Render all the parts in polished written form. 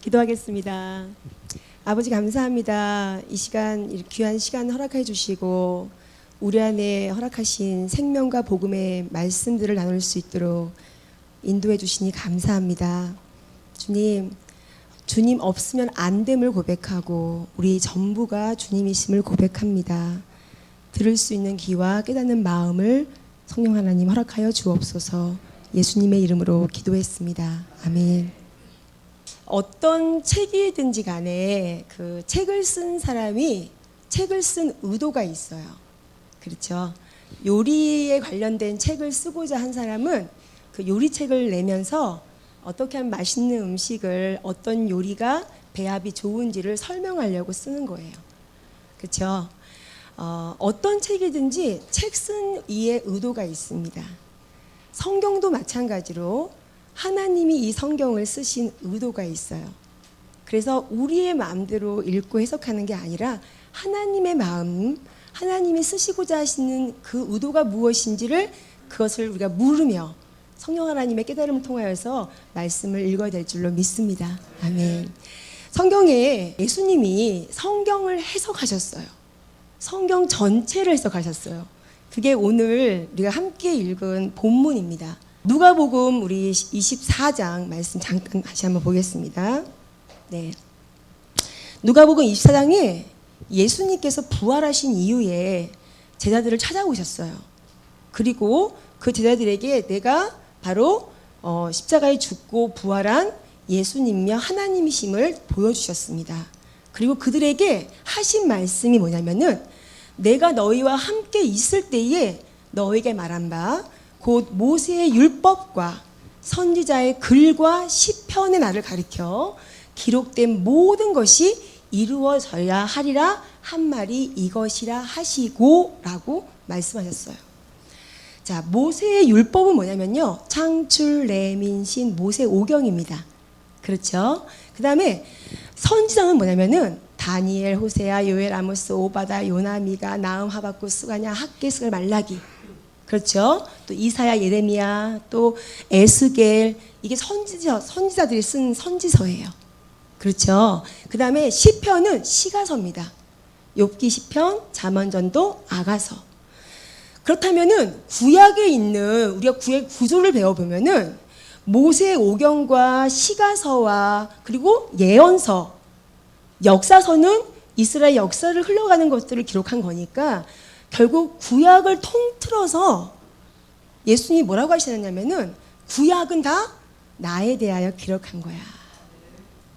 기도하겠습니다. 아버지 감사합니다. 이 시간, 이 귀한 시간 허락해 주시고 우리 안에 허락하신 생명과 복음의 말씀들을 나눌 수 있도록 인도해 주시니 감사합니다. 주님 없으면 안 됨을 고백하고 우리 전부가 주님이심을 고백합니다. 들을 수 있는 귀와 깨닫는 마음을 성령 하나님 허락하여 주옵소서. 예수님의 이름으로 기도했습니다. 아멘. 어떤 책이든지 간에 그 책을 쓴 사람이 책을 쓴 의도가 있어요. 그렇죠? 요리에 관련된 책을 쓰고자 한 사람은 그 요리책을 내면서 어떻게 하면 맛있는 음식을 어떤 요리가 배합이 좋은지를 설명하려고 쓰는 거예요. 그렇죠? 어떤 책이든지 책 쓴 이의 의도가 있습니다. 성경도 마찬가지로 하나님이 이 성경을 쓰신 의도가 있어요. 그래서 우리의 마음대로 읽고 해석하는 게 아니라 하나님의 마음, 하나님이 쓰시고자 하시는 그 의도가 무엇인지를 그것을 우리가 물으며 성령 하나님의 깨달음을 통하여서 말씀을 읽어야 될 줄로 믿습니다. 아멘. 성경에 예수님이 성경을 해석하셨어요. 성경 전체를 해석하셨어요. 그게 오늘 우리가 함께 읽은 본문입니다. 누가복음 우리 24장 말씀 잠깐 다시 한번 보겠습니다. 네. 누가복음 24장에 예수님께서 부활하신 이후에 제자들을 찾아오셨어요. 그리고 그 제자들에게 내가 바로 십자가에 죽고 부활한 예수님이며 하나님이심을 보여주셨습니다. 그리고 그들에게 하신 말씀이 뭐냐면은 내가 너희와 함께 있을 때에 너희에게 말한 바 곧 모세의 율법과 선지자의 글과 시편의 나를 가리켜 기록된 모든 것이 이루어져야 하리라 한 말이 이것이라 하시고 라고 말씀하셨어요. 자, 모세의 율법은 뭐냐면요, 창출, 레민신, 모세오경입니다. 그렇죠? 그 다음에 선지자는 뭐냐면은 다니엘, 호세아, 요엘, 아모스, 오바다, 요나, 미가, 나음, 하박국, 스가냐, 학개, 스갈, 말라기. 그렇죠? 또 이사야, 예레미야, 또 에스겔, 이게 선지자들이 쓴 선지서예요. 그렇죠? 그 다음에 시편은 시가서입니다. 욥기 시편, 잠언전도, 아가서. 그렇다면은 구약에 있는 우리가 구약 구조를 배워보면은 모세오경과 시가서와 그리고 예언서, 역사서는 이스라엘 역사를 흘러가는 것들을 기록한 거니까 결국 구약을 통틀어서 예수님이 뭐라고 하시느냐면은 구약은 다 나에 대하여 기록한 거야.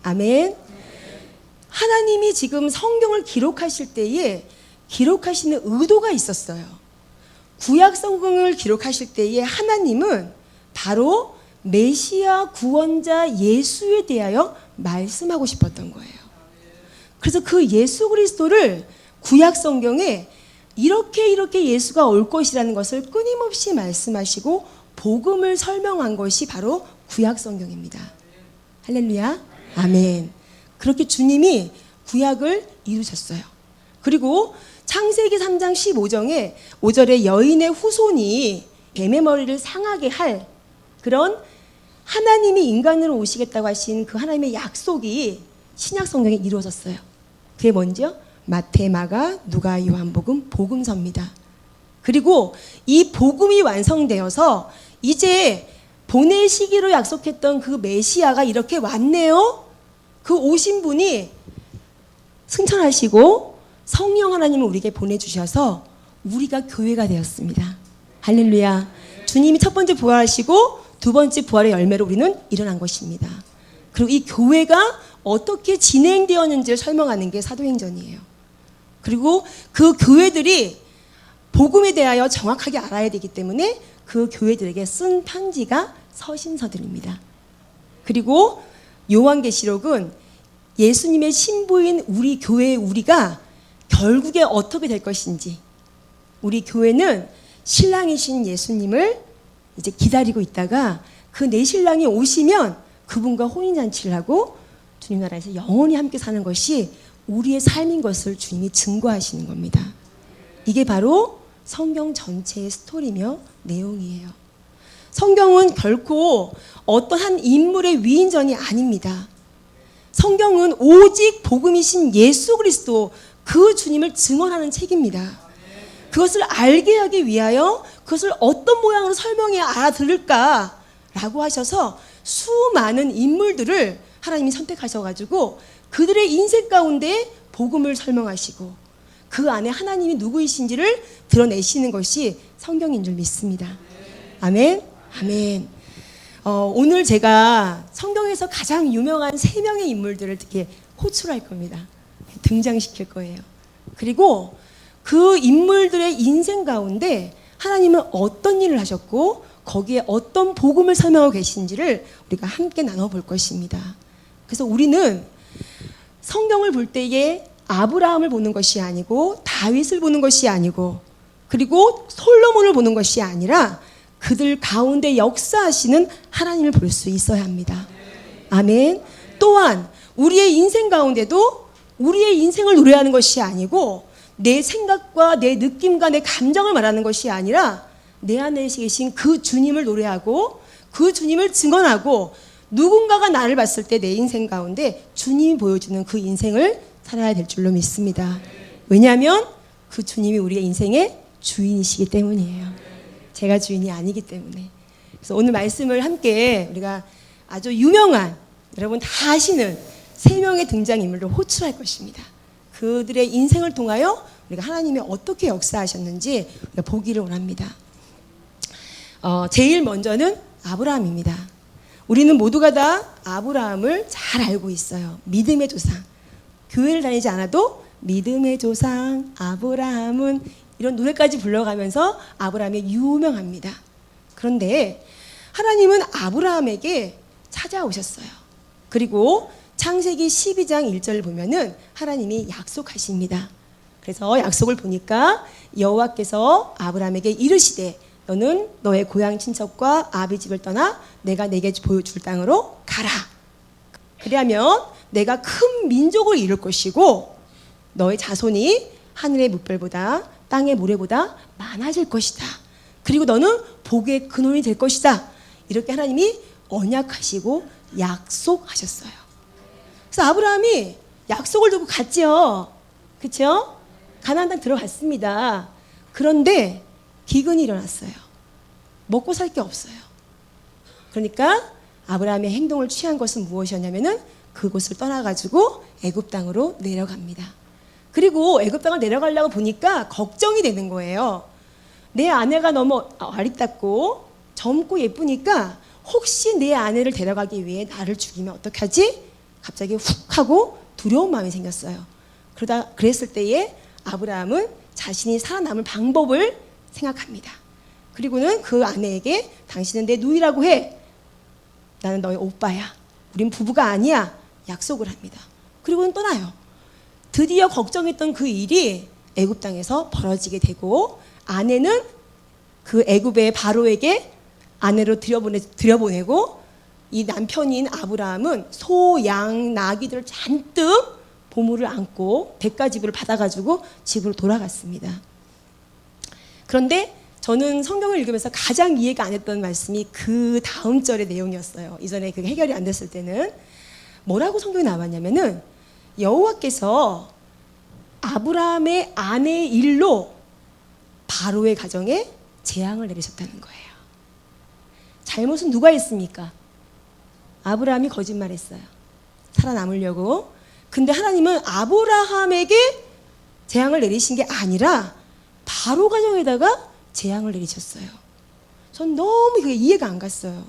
아멘. 하나님이 지금 성경을 기록하실 때에 기록하시는 의도가 있었어요. 구약 성경을 기록하실 때에 하나님은 바로 메시아 구원자 예수에 대하여 말씀하고 싶었던 거예요. 그래서 그 예수 그리스도를 구약 성경에 이렇게 예수가 올 것이라는 것을 끊임없이 말씀하시고 복음을 설명한 것이 바로 구약 성경입니다. 할렐루야. 아멘. 그렇게 주님이 구약을 이루셨어요. 그리고 창세기 3장 15절에 여인의 후손이 뱀의 머리를 상하게 할 그런 하나님이 인간으로 오시겠다고 하신 그 하나님의 약속이 신약 성경에 이루어졌어요. 그게 뭔지요? 마태, 마가, 누가, 요한복음, 복음서입니다. 그리고 이 복음이 완성되어서 이제 보내시기로 약속했던 그 메시아가 이렇게 왔네요. 그 오신 분이 승천하시고 성령 하나님을 우리에게 보내주셔서 우리가 교회가 되었습니다. 할렐루야. 주님이 첫 번째 부활하시고 두 번째 부활의 열매로 우리는 일어난 것입니다. 그리고 이 교회가 어떻게 진행되었는지를 설명하는 게 사도행전이에요. 그리고 그 교회들이 복음에 대하여 정확하게 알아야 되기 때문에 그 교회들에게 쓴 편지가 서신서들입니다. 그리고 요한계시록은 예수님의 신부인 우리 교회의 우리가 결국에 어떻게 될 것인지, 우리 교회는 신랑이신 예수님을 이제 기다리고 있다가 그 내 신랑이 오시면 그분과 혼인잔치를 하고 주님 나라에서 영원히 함께 사는 것이 우리의 삶인 것을 주님이 증거하시는 겁니다. 이게 바로 성경 전체의 스토리며 내용이에요. 성경은 결코 어떤 한 인물의 위인전이 아닙니다. 성경은 오직 복음이신 예수 그리스도 그 주님을 증언하는 책입니다. 그것을 알게 하기 위하여 그것을 어떤 모양으로 설명해야 알아들을까라고 하셔서 수많은 인물들을 하나님이 선택하셔가지고 그들의 인생 가운데 복음을 설명하시고 그 안에 하나님이 누구이신지를 드러내시는 것이 성경인 줄 믿습니다. 아멘. 아멘. 오늘 제가 성경에서 가장 유명한 3명의 인물들을 이렇게 호출할 겁니다. 등장시킬 거예요. 그리고 그 인물들의 인생 가운데 하나님은 어떤 일을 하셨고 거기에 어떤 복음을 설명하고 계신지를 우리가 함께 나눠볼 것입니다. 그래서 우리는 성경을 볼 때에 아브라함을 보는 것이 아니고 다윗을 보는 것이 아니고 그리고 솔로몬을 보는 것이 아니라 그들 가운데 역사하시는 하나님을 볼 수 있어야 합니다. 아멘. 또한 우리의 인생 가운데도 우리의 인생을 노래하는 것이 아니고 내 생각과 내 느낌과 내 감정을 말하는 것이 아니라 내 안에 계신 그 주님을 노래하고 그 주님을 증언하고 누군가가 나를 봤을 때 내 인생 가운데 주님이 보여주는 그 인생을 살아야 될 줄로 믿습니다. 왜냐하면 그 주님이 우리의 인생의 주인이시기 때문이에요. 제가 주인이 아니기 때문에. 그래서 오늘 말씀을 함께 우리가 아주 유명한 여러분 다 아시는 3명의 등장인물을 호출할 것입니다. 그들의 인생을 통하여 우리가 하나님이 어떻게 역사하셨는지 우리가 보기를 원합니다. 제일 먼저는 아브라함입니다. 우리는 모두가 다 아브라함을 잘 알고 있어요. 믿음의 조상. 교회를 다니지 않아도 믿음의 조상 아브라함은 이런 노래까지 불러가면서 아브라함이 유명합니다. 그런데 하나님은 아브라함에게 찾아오셨어요. 그리고 창세기 12장 1절을 보면은 하나님이 약속하십니다. 그래서 약속을 보니까 여호와께서 아브라함에게 이르시되 너는 너의 고향 친척과 아비 집을 떠나 내가 내게 보여줄 땅으로 가라. 그리하면 내가 큰 민족을 이룰 것이고 너의 자손이 하늘의 뭇별보다 땅의 모래보다 많아질 것이다. 그리고 너는 복의 근원이 될 것이다. 이렇게 하나님이 언약하시고 약속하셨어요. 그래서 아브라함이 약속을 두고 갔죠. 그렇죠? 가나안 땅 들어갔습니다. 그런데 기근이 일어났어요. 먹고 살 게 없어요. 그러니까 아브라함의 행동을 취한 것은 무엇이었냐면은 그곳을 떠나가지고 애굽 땅으로 내려갑니다. 그리고 애굽 땅을 내려가려고 보니까 걱정이 되는 거예요. 내 아내가 너무 아리따고 젊고 예쁘니까 혹시 내 아내를 데려가기 위해 나를 죽이면 어떡하지? 갑자기 훅 하고 두려운 마음이 생겼어요. 그랬을 때에 아브라함은 자신이 살아남을 방법을 생각합니다. 그리고는 그 아내에게 당신은 내 누이라고 해. 나는 너의 오빠야. 우린 부부가 아니야. 약속을 합니다. 그리고는 떠나요. 드디어 걱정했던 그 일이 애굽 땅에서 벌어지게 되고 아내는 그 애굽의 바로에게 아내로 들여보내고 이 남편인 아브라함은 소, 양, 나귀들을 잔뜩 보물을 안고 대가지불을 받아가지고 집으로 돌아갔습니다. 그런데 저는 성경을 읽으면서 가장 이해가 안 했던 말씀이 그 다음 절의 내용이었어요. 이전에 그게 해결이 안 됐을 때는 뭐라고 성경이 나왔냐면은 여호와께서 아브라함의 아내의 일로 바로의 가정에 재앙을 내리셨다는 거예요. 잘못은 누가 했습니까? 아브라함이 거짓말했어요. 살아남으려고. 근데 하나님은 아브라함에게 재앙을 내리신 게 아니라 바로 가정에다가 재앙을 내리셨어요. 전 너무 그게 이해가 안 갔어요.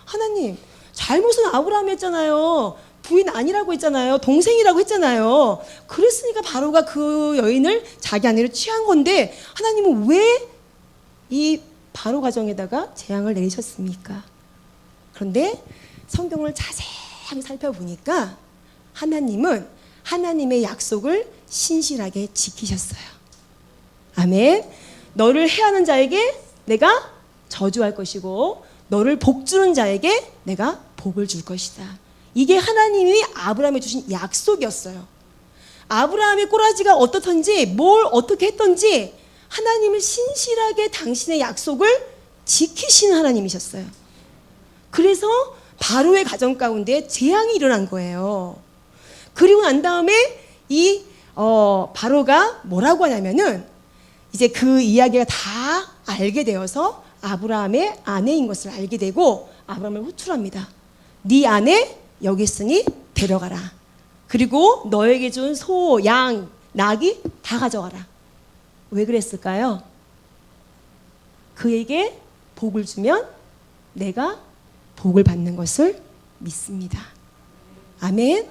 하나님, 잘못은 아브라함이 했잖아요. 부인 아니라고 했잖아요. 동생이라고 했잖아요. 그랬으니까 바로가 그 여인을 자기 아내로 취한 건데 하나님은 왜 이 바로 가정에다가 재앙을 내리셨습니까? 그런데 성경을 자세히 살펴보니까 하나님은 하나님의 약속을 신실하게 지키셨어요. 아멘. 너를 해하는 자에게 내가 저주할 것이고 너를 복주는 자에게 내가 복을 줄 것이다. 이게 하나님이 아브라함에 주신 약속이었어요. 아브라함의 꼬라지가 어떻든지 뭘 어떻게 했든지 하나님은 신실하게 당신의 약속을 지키시는 하나님이셨어요. 그래서 바로의 가정 가운데 재앙이 일어난 거예요. 그리고 난 다음에 이 바로가 뭐라고 하냐면은 이제 그 이야기가 다 알게 되어서 아브라함의 아내인 것을 알게 되고 아브라함을 호출합니다. 네 아내 여기 있으니 데려가라. 그리고 너에게 준 소, 양, 낙이 다 가져가라. 왜 그랬을까요? 그에게 복을 주면 내가 복을 받는 것을 믿습니다. 아멘.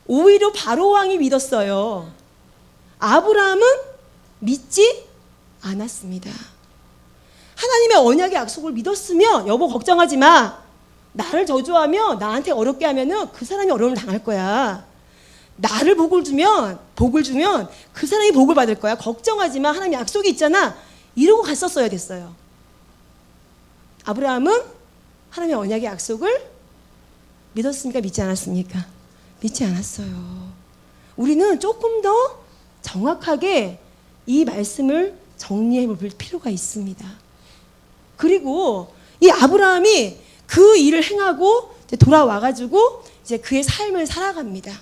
오히려 바로 왕이 믿었어요. 아브라함은 믿지 않았습니다. 하나님의 언약의 약속을 믿었으면 여보 걱정하지 마. 나를 저주하며 나한테 어렵게 하면은 그 사람이 어려움을 당할 거야. 나를 복을 주면 그 사람이 복을 받을 거야. 걱정하지 마. 하나님 약속이 있잖아. 이러고 갔었어야 됐어요. 아브라함은 하나님의 언약의 약속을 믿었습니까? 믿지 않았습니까? 믿지 않았어요. 우리는 조금 더 정확하게 이 말씀을 정리해 볼 필요가 있습니다. 그리고 이 아브라함이 그 일을 행하고 이제 돌아와가지고 이제 그의 삶을 살아갑니다.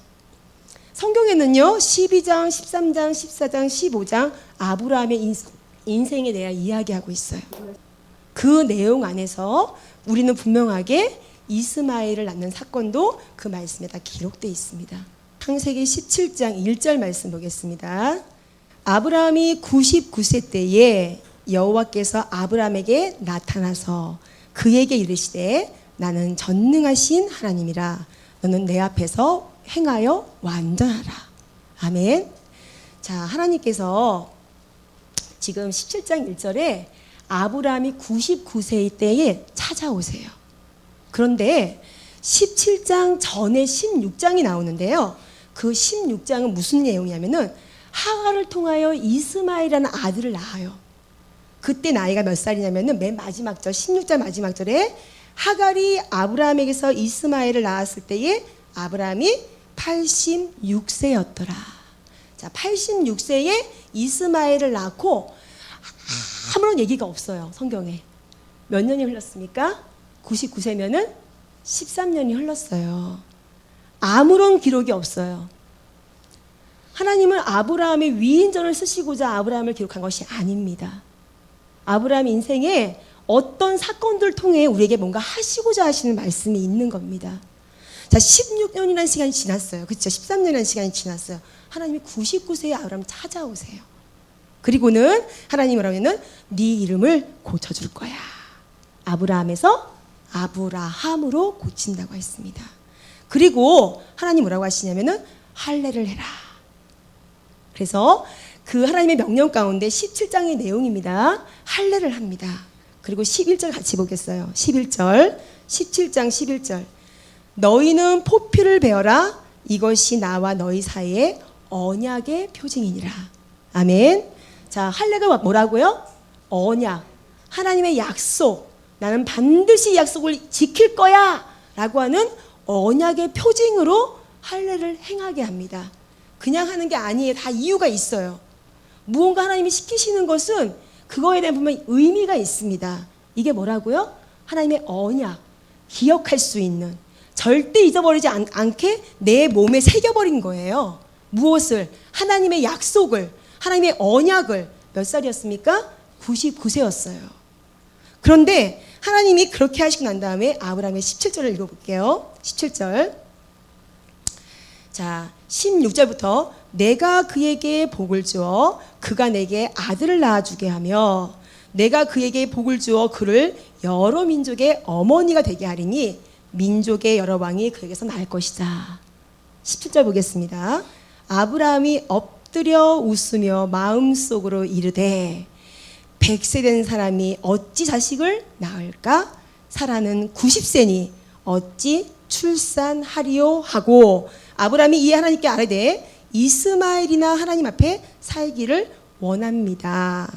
성경에는요, 12장, 13장, 14장, 15장 아브라함의 인생에 대해 이야기하고 있어요. 그 내용 안에서 우리는 분명하게 이스마엘을 낳는 사건도 그 말씀에 다 기록되어 있습니다. 창세기 17장 1절 말씀 보겠습니다. 아브라함이 99세 때에 여호와께서 아브라함에게 나타나서 그에게 이르시되 나는 전능하신 하나님이라 너는 내 앞에서 행하여 완전하라. 아멘. 자, 하나님께서 지금 17장 1절에 아브라함이 99세의 때에 찾아오세요. 그런데 17장 전에 16장이 나오는데요. 그 16장은 무슨 내용이냐면은 하갈을 통하여 이스마엘이라는 아들을 낳아요. 그때 나이가 몇 살이냐면은 맨 마지막 절 16장 마지막 절에 하갈이 아브라함에게서 이스마엘을 낳았을 때에 아브라함이 86세였더라. 자, 86세에 이스마엘을 낳고 아무런 얘기가 없어요. 성경에. 몇 년이 흘렀습니까? 99세면은 13년이 흘렀어요. 아무런 기록이 없어요. 하나님은 아브라함의 위인전을 쓰시고자 아브라함을 기록한 것이 아닙니다. 아브라함 인생에 어떤 사건들을 통해 우리에게 뭔가 하시고자 하시는 말씀이 있는 겁니다. 자, 16년이라는 시간이 지났어요. 그렇죠? 13년이라는 시간이 지났어요. 하나님이 99세에 아브라함을 찾아오세요. 그리고는 하나님이 뭐라고 하면은 네 이름을 고쳐줄 거야. 아브라함에서 아브라함으로 고친다고 했습니다. 그리고 하나님 뭐라고 하시냐면은 할례를 해라. 그래서 그 하나님의 명령 가운데 17장의 내용입니다. 할례를 합니다. 그리고 11절 같이 보겠어요. 11절, 17장 11절. 너희는 포피를 베어라. 이것이 나와 너희 사이의 언약의 표징이니라. 아멘. 자, 할례가 뭐라고요? 언약. 하나님의 약속. 나는 반드시 이 약속을 지킬 거야 라고 하는 언약의 표징으로 할례를 행하게 합니다. 그냥 하는 게 아니에요. 다 이유가 있어요. 무언가 하나님이 시키시는 것은 그거에 대한 분명히 의미가 있습니다. 이게 뭐라고요? 하나님의 언약, 기억할 수 있는, 절대 잊어버리지 않게 내 몸에 새겨버린 거예요. 무엇을? 하나님의 약속을, 하나님의 언약을. 몇 살이었습니까? 99세였어요. 그런데 하나님이 그렇게 하시고 난 다음에 아브라함의 17절을 읽어볼게요. 17절. 자, 16절부터 내가 그에게 복을 주어 그가 내게 아들을 낳아주게 하며 내가 그에게 복을 주어 그를 여러 민족의 어머니가 되게 하리니 민족의 여러 왕이 그에게서 날 것이다. 17절 보겠습니다. 아브라함이 엎드려 웃으며 마음속으로 이르되 100세 된 사람이 어찌 자식을 낳을까? 사라는 90세니 어찌 출산하리요 하고 아브라함이 이에 하나님께 아뢰되 이스마엘이나 하나님 앞에 살기를 원합니다.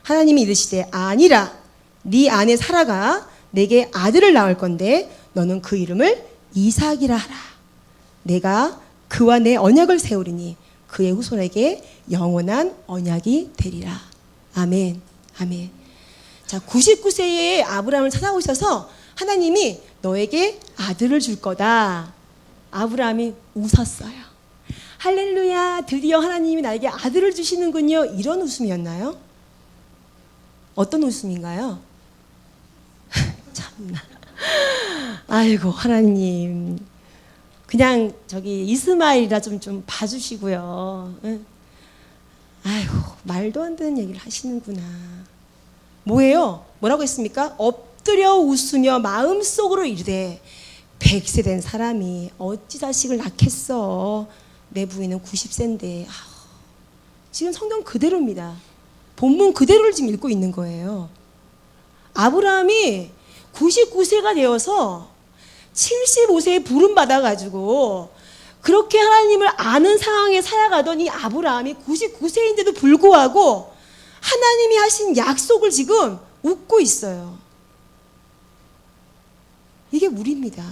하나님이 이르시되 아니라 네 아내 사라가 내게 아들을 낳을 건데 너는 그 이름을 이삭이라 하라. 내가 그와 내 언약을 세우리니 그의 후손에게 영원한 언약이 되리라. 아멘. 아멘. 자, 99세의 아브라함을 찾아오셔서 하나님이 너에게 아들을 줄 거다. 아브라함이 웃었어요. 할렐루야, 드디어 하나님이 나에게 아들을 주시는군요. 이런 웃음이었나요? 어떤 웃음인가요? 참나. 아이고 하나님, 그냥 저기 이스마엘이라 좀 봐주시고요. 응? 아이고 말도 안 되는 얘기를 하시는구나. 뭐예요? 뭐라고 했습니까? 엎드려 웃으며 마음속으로 이르되 100세 된 사람이 어찌 자식을 낳겠어. 내 부인은 90세인데. 지금 성경 그대로입니다. 본문 그대로를 지금 읽고 있는 거예요. 아브라함이 99세가 되어서 75세에 부름 받아가지고 그렇게 하나님을 아는 상황에 살아가던 이 아브라함이 99세인데도 불구하고 하나님이 하신 약속을 지금 웃고 있어요. 이게 우리입니다.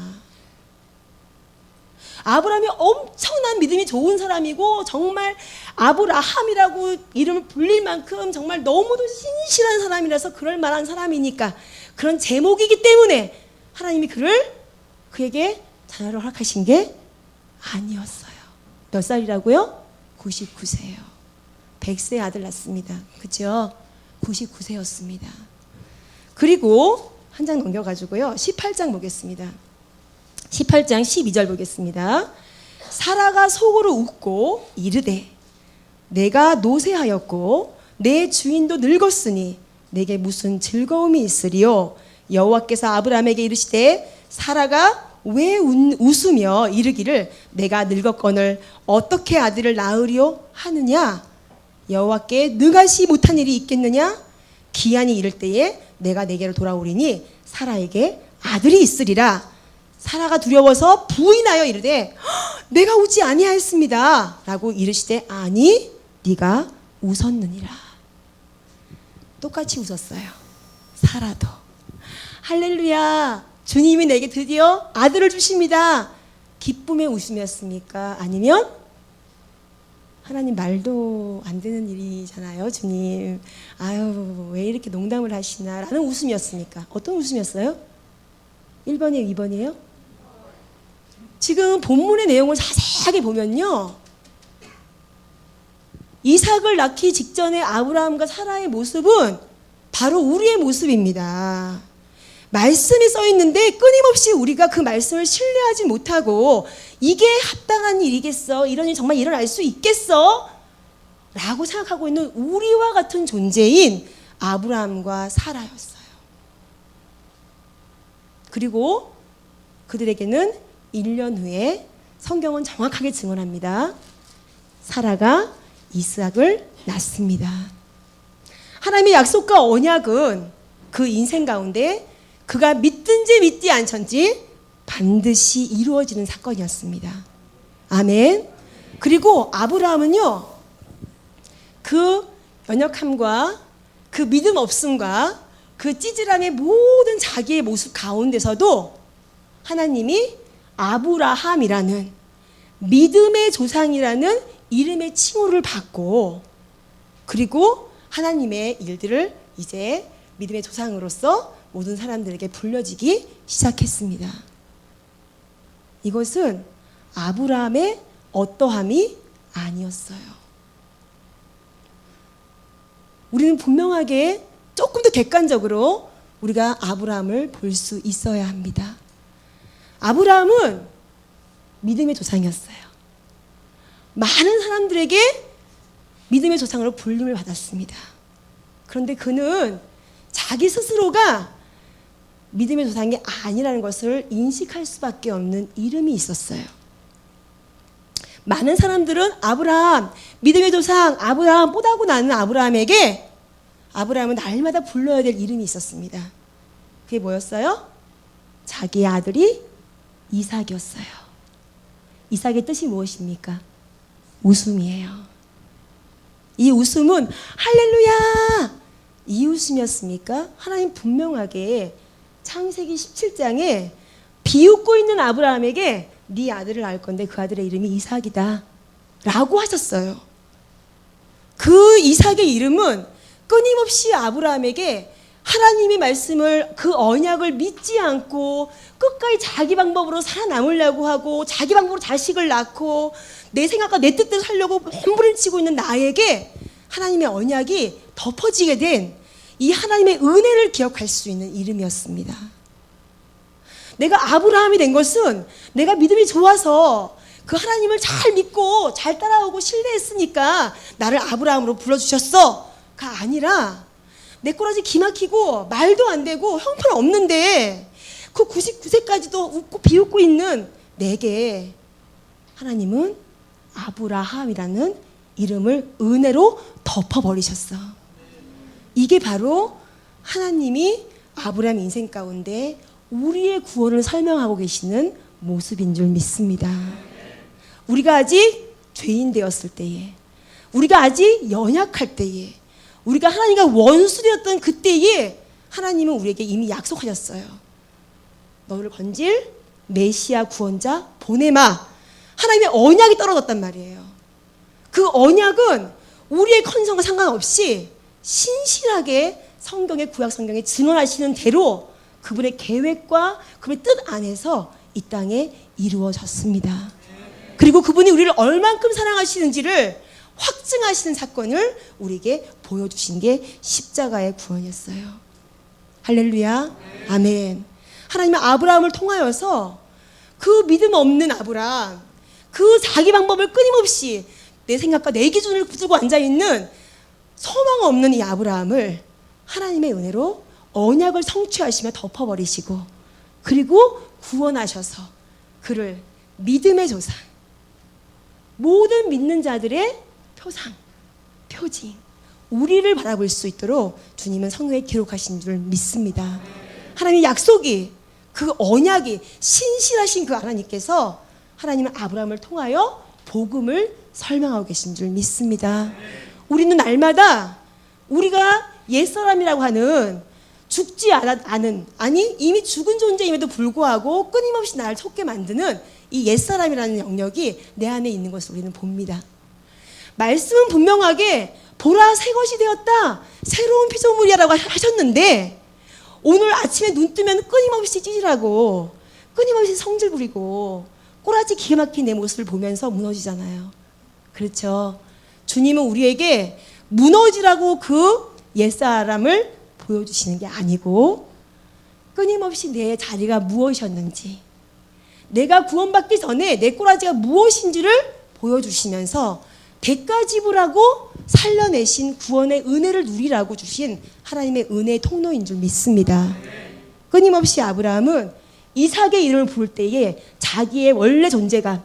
아브라함이 엄청난 믿음이 좋은 사람이고 정말 아브라함이라고 이름을 불릴 만큼 정말 너무도 신실한 사람이라서 그럴 만한 사람이니까 그런 제목이기 때문에 하나님이 그에게 자녀를 허락하신 게 아니었어요. 몇 살이라고요? 99세예요. 100세 아들 낳습니다. 그렇죠? 99세였습니다. 그리고 한 장 넘겨가지고요. 18장 보겠습니다. 18장 12절 보겠습니다. 사라가 속으로 웃고 이르되 내가 노쇠하였고 내 주인도 늙었으니 내게 무슨 즐거움이 있으리요. 여호와께서 아브라함에게 이르시되 사라가 왜 웃으며 이르기를 내가 늙었거늘 어떻게 아들을 낳으리요 하느냐. 여호와께 능하시 못한 일이 있겠느냐. 기한이 이를 때에 내가 내게로 돌아오리니 사라에게 아들이 있으리라. 사라가 두려워서 부인하여 이르되 내가 웃지 아니하였습니다 라고 이르시되 아니 네가 웃었느니라. 똑같이 웃었어요. 사라도. 할렐루야, 주님이 내게 드디어 아들을 주십니다. 기쁨의 웃음이었습니까? 아니면 하나님 말도 안 되는 일이잖아요. 주님 아유 왜 이렇게 농담을 하시나 라는 웃음이었습니까? 어떤 웃음이었어요? 1번이에요? 2번이에요? 지금 본문의 내용을 자세하게 보면요, 이삭을 낳기 직전에 아브라함과 사라의 모습은 바로 우리의 모습입니다. 말씀이 써 있는데 끊임없이 우리가 그 말씀을 신뢰하지 못하고 이게 합당한 일이겠어? 이런 일이 정말 일어날 수 있겠어? 라고 생각하고 있는 우리와 같은 존재인 아브라함과 사라였어요. 그리고 그들에게는 1년 후에 성경은 정확하게 증언합니다. 사라가 이스악을 낳습니다. 하나님의 약속과 언약은 그 인생 가운데 그가 믿든지 믿지 않든지 반드시 이루어지는 사건이었습니다. 아멘. 그리고 아브라함은요, 그 연약함과 그 믿음 없음과 그 찌질함의 모든 자기의 모습 가운데서도 하나님이 아브라함이라는 믿음의 조상이라는 이름의 칭호를 받고, 그리고 하나님의 일들을 이제 믿음의 조상으로서 모든 사람들에게 불려지기 시작했습니다. 이것은 아브라함의 어떠함이 아니었어요. 우리는 분명하게 조금 더 객관적으로 우리가 아브라함을 볼 수 있어야 합니다. 아브라함은 믿음의 조상이었어요. 많은 사람들에게 믿음의 조상으로 불림을 받았습니다. 그런데 그는 자기 스스로가 믿음의 조상이 아니라는 것을 인식할 수밖에 없는 이름이 있었어요. 많은 사람들은 아브라함, 믿음의 조상, 아브라함 뽀다고 나는 아브라함에게 아브라함은 날마다 불러야 될 이름이 있었습니다. 그게 뭐였어요? 자기의 아들이 이삭이었어요. 이삭의 뜻이 무엇입니까? 웃음이에요. 이 웃음은 할렐루야! 이 웃음이었습니까? 하나님 분명하게 창세기 17장에 비웃고 있는 아브라함에게 네 아들을 낳을 건데 그 아들의 이름이 이삭이다 라고 하셨어요. 그 이삭의 이름은 끊임없이 아브라함에게 하나님의 말씀을, 그 언약을 믿지 않고 끝까지 자기 방법으로 살아남으려고 하고 자기 방법으로 자식을 낳고 내 생각과 내 뜻대로 살려고 몸부림치고 있는 나에게 하나님의 언약이 덮어지게 된 이 하나님의 은혜를 기억할 수 있는 이름이었습니다. 내가 아브라함이 된 것은 내가 믿음이 좋아서 그 하나님을 잘 믿고 잘 따라오고 신뢰했으니까 나를 아브라함으로 불러주셨어가 아니라 내 꼬라지 기막히고 말도 안 되고 형편없는데 그 99세까지도 웃고 비웃고 있는 내게 하나님은 아브라함이라는 이름을 은혜로 덮어버리셨어. 이게 바로 하나님이 아브라함 인생 가운데 우리의 구원을 설명하고 계시는 모습인 줄 믿습니다. 우리가 아직 죄인 되었을 때에, 우리가 아직 연약할 때에, 우리가 하나님과 원수되었던 그때에 하나님은 우리에게 이미 약속하셨어요. 너를 건질 메시아 구원자 보내마. 하나님의 언약이 떨어졌단 말이에요. 그 언약은 우리의 컨디션과 상관없이 신실하게 성경의 구약 성경에 증언하시는 대로 그분의 계획과 그분의 뜻 안에서 이 땅에 이루어졌습니다. 그리고 그분이 우리를 얼만큼 사랑하시는지를 확증하시는 사건을 우리에게 보여주신 게 십자가의 구원이었어요. 할렐루야. 아멘. 하나님은 아브라함을 통하여서 그 믿음 없는 아브라함, 그 자기 방법을 끊임없이 내 생각과 내 기준을 붙들고 앉아있는 소망 없는 이 아브라함을 하나님의 은혜로 언약을 성취하시며 덮어버리시고 그리고 구원하셔서 그를 믿음의 조상, 모든 믿는 자들의 표상, 표징, 우리를 바라볼 수 있도록 주님은 성경에 기록하신 줄 믿습니다. 하나님의 약속이, 그 언약이 신실하신 그 하나님께서 하나님은 아브라함을 통하여 복음을 설명하고 계신 줄 믿습니다. 우리는 날마다 우리가 옛사람이라고 하는 죽지 않은, 아니 이미 죽은 존재임에도 불구하고 끊임없이 나를 속게 만드는 이 옛사람이라는 영역이 내 안에 있는 것을 우리는 봅니다. 말씀은 분명하게 보라 새 것이 되었다, 새로운 피조물이라고 하셨는데 오늘 아침에 눈 뜨면 끊임없이 찌질하고 끊임없이 성질 부리고 꼬라지 기가 막힌 내 모습을 보면서 무너지잖아요. 그렇죠. 주님은 우리에게 무너지라고 그 옛사람을 보여주시는 게 아니고 끊임없이 내 자리가 무엇이었는지, 내가 구원받기 전에 내 꼬라지가 무엇인지를 보여주시면서 대가 지불하고 살려내신 구원의 은혜를 누리라고 주신 하나님의 은혜의 통로인 줄 믿습니다. 끊임없이 아브라함은 이삭의 이름을 부를 때에 자기의 원래 존재감,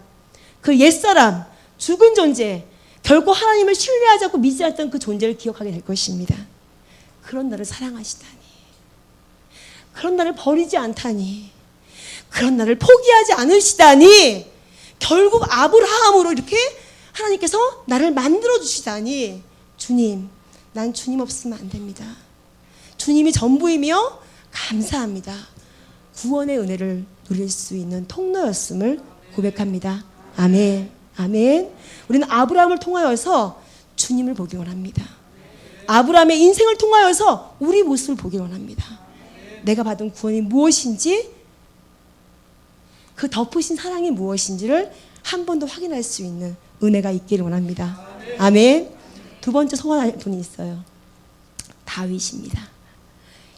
그 옛사람, 죽은 존재, 결코 하나님을 신뢰하지 않고 믿지 않았던 그 존재를 기억하게 될 것입니다. 그런 나를 사랑하시다니, 그런 나를 버리지 않다니, 그런 나를 포기하지 않으시다니, 결국 아브라함으로 이렇게 하나님께서 나를 만들어 주시다니, 주님, 난 주님 없으면 안 됩니다. 주님이 전부이며 감사합니다. 구원의 은혜를 누릴 수 있는 통로였음을 고백합니다. 아멘. 아멘. 우리는 아브라함을 통하여서 주님을 보기 원합니다. 아브라함의 인생을 통하여서 우리 모습을 보기 원합니다. 내가 받은 구원이 무엇인지, 그 덮으신 사랑이 무엇인지를 한 번 더 확인할 수 있는 은혜가 있기를 원합니다. 아멘. 두 번째 소원할 분이 있어요. 다윗입니다.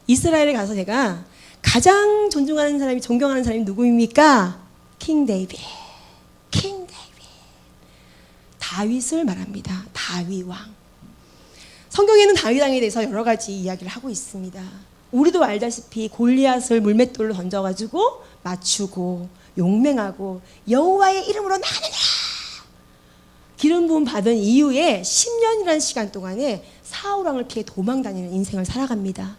이스라엘에 가서 제가 가장 존중하는 사람이, 존경하는 사람이 누구입니까? 킹 데이빗. 킹 데이빗. 다윗을 말합니다. 다윗 왕. 성경에는 다윗 왕에 대해서 여러 가지 이야기를 하고 있습니다. 우리도 알다시피 골리앗을 물맷돌로 던져가지고 맞추고 용맹하고 여호와의 이름으로 나누라 기름 부음 받은 이후에 10년이라는 시간 동안에 사울 왕을 피해 도망 다니는 인생을 살아갑니다.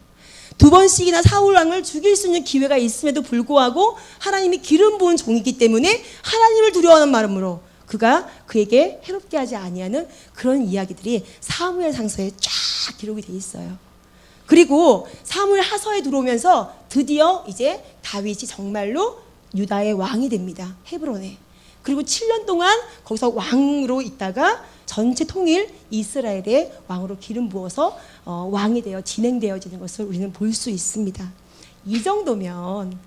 두 번씩이나 사울 왕을 죽일 수 있는 기회가 있음에도 불구하고 하나님이 기름 부은 종이기 때문에 하나님을 두려워하는 마음으로 그가 그에게 해롭게 하지 아니하는 그런 이야기들이 사무엘 상서에 쫙 기록이 돼 있어요. 그리고 사무엘 하서에 들어오면서 드디어 이제 다윗이 정말로 유다의 왕이 됩니다. 헤브론에. 그리고 7년 동안 거기서 왕으로 있다가 전체 통일 이스라엘의 왕으로 기름 부어서 왕이 되어 진행되어지는 것을 우리는 볼 수 있습니다. 이 정도면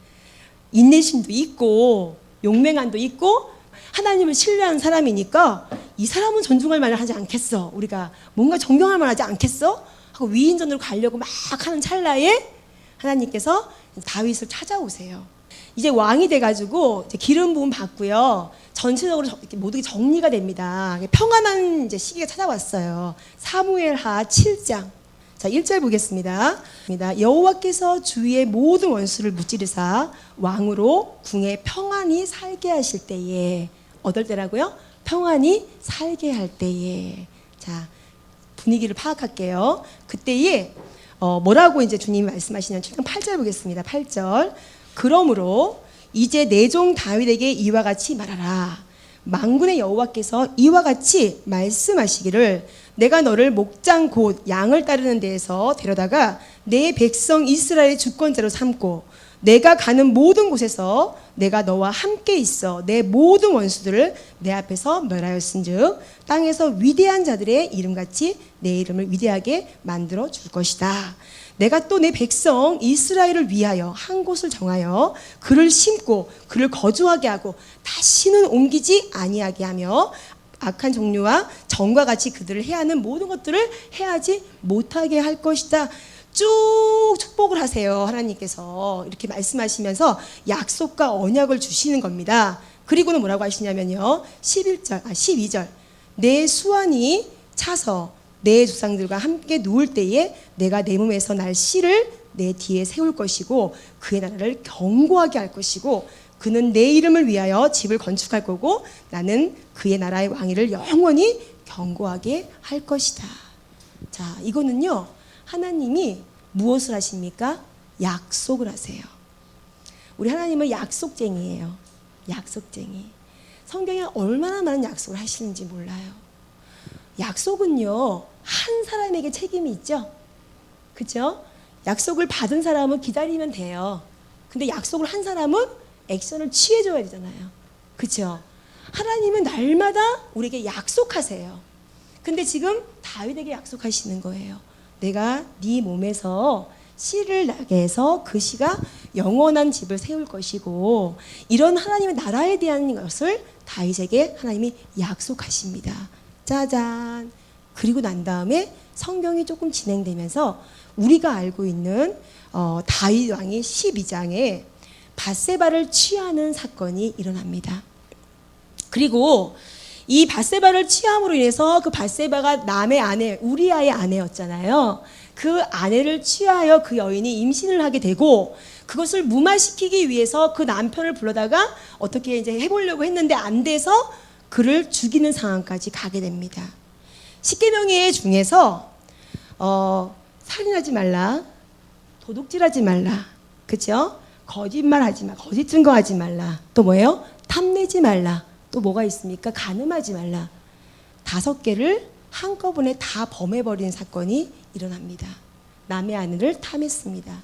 인내심도 있고 용맹함도 있고 하나님을 신뢰하는 사람이니까 이 사람은 존중할 만을 하지 않겠어, 우리가 뭔가 존경할 만하지 않겠어 하고 위인전으로 가려고 막 하는 찰나에 하나님께서 다윗을 찾아오세요. 이제 왕이 돼가지고 이제 기름 부음 받고요. 전체적으로 모두 정리가 됩니다. 평안한 이제 시기가 찾아왔어요. 사무엘하 7장. 자, 1절 보겠습니다. 여호와께서 주위의 모든 원수를 무찌르사 왕으로 궁에 평안히 살게 하실 때에, 어떨 때라고요? 평안히 살게 할 때에. 자, 분위기를 파악할게요. 그때에 뭐라고 이제 주님이 말씀하시냐면 7장 8절 보겠습니다. 8절. 그러므로 이제 내 종 다윗에게 이와 같이 말하라. 만군의 여호와께서 이와 같이 말씀하시기를 내가 너를 목장 곧 양을 따르는 데에서 데려다가 내 백성 이스라엘의 주권자로 삼고 내가 가는 모든 곳에서 내가 너와 함께 있어 내 모든 원수들을 내 앞에서 멸하였은즉 땅에서 위대한 자들의 이름같이 내 이름을 위대하게 만들어 줄 것이다. 내가 또 내 백성 이스라엘을 위하여 한 곳을 정하여 그를 심고 그를 거주하게 하고 다시는 옮기지 아니하게 하며 악한 종류와 정과 같이 그들을 해하는 모든 것들을 해하지 못하게 할 것이다. 쭉 축복을 하세요. 하나님께서 이렇게 말씀하시면서 약속과 언약을 주시는 겁니다. 그리고는 뭐라고 하시냐면요, 12절 내 수완이 차서 내 조상들과 함께 누울 때에 내가 내 몸에서 날 씨를 내 뒤에 세울 것이고 그의 나라를 견고하게 할 것이고 그는 내 이름을 위하여 집을 건축할 거고 나는 그의 나라의 왕위를 영원히 견고하게 할 것이다. 자, 이거는요, 하나님이 무엇을 하십니까? 약속을 하세요. 우리 하나님은 약속쟁이에요. 약속쟁이. 성경에 얼마나 많은 약속을 하시는지 몰라요. 약속은요, 한 사람에게 책임이 있죠. 그렇죠? 약속을 받은 사람은 기다리면 돼요. 근데 약속을 한 사람은 액션을 취해줘야 되잖아요. 그렇죠? 하나님은 날마다 우리에게 약속하세요. 근데 지금 다윗에게 약속하시는 거예요. 내가 네 몸에서 씨를 나게 해서 그 씨가 영원한 집을 세울 것이고, 이런 하나님의 나라에 대한 것을 다윗에게 하나님이 약속하십니다. 짜잔. 그리고 난 다음에 성경이 조금 진행되면서 우리가 알고 있는 다윗 왕이 12장에 밧세바를 취하는 사건이 일어납니다. 그리고 이 밧세바를 취함으로 인해서 그 밧세바가 남의 아내 우리아의 아내였잖아요. 그 아내를 취하여 그 여인이 임신을 하게 되고, 그것을 무마시키기 위해서 그 남편을 불러다가 어떻게 이제 해보려고 했는데 안 돼서 그를 죽이는 상황까지 가게 됩니다. 십계명의 중에서 살인하지 말라, 도둑질하지 말라, 그렇죠? 거짓말하지 마, 거짓 증거하지 말라. 또 뭐예요? 탐내지 말라. 또 뭐가 있습니까? 간음하지 말라. 5개를 한꺼번에 다 범해버리는 사건이 일어납니다. 남의 아내를 탐했습니다.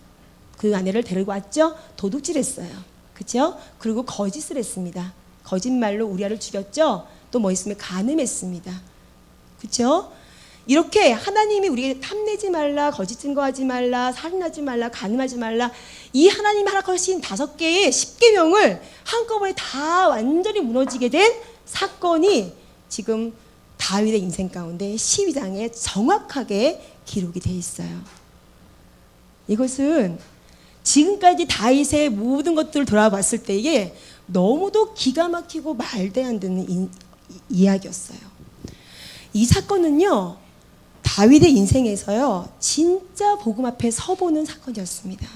그 아내를 데리고 왔죠? 도둑질했어요. 그렇죠? 그리고 거짓을 했습니다. 거짓말로 우리아를 죽였죠? 또 뭐 있으면 간음했습니다. 그렇죠? 이렇게 하나님이 우리에게 탐내지 말라, 거짓 증거하지 말라, 살인하지 말라, 간음하지 말라, 이 하나님이 허락하신 5개의 십계명을 한꺼번에 다 완전히 무너지게 된 사건이 지금 다윗의 인생 가운데 12장에 정확하게 기록이 되어 있어요. 이것은 지금까지 다윗의 모든 것들을 돌아봤을 때에 너무도 기가 막히고 말도 안 되는 이야기였어요. 이 사건은요, 다윗의 인생에서요, 진짜 복음 앞에 서보는 사건이었습니다.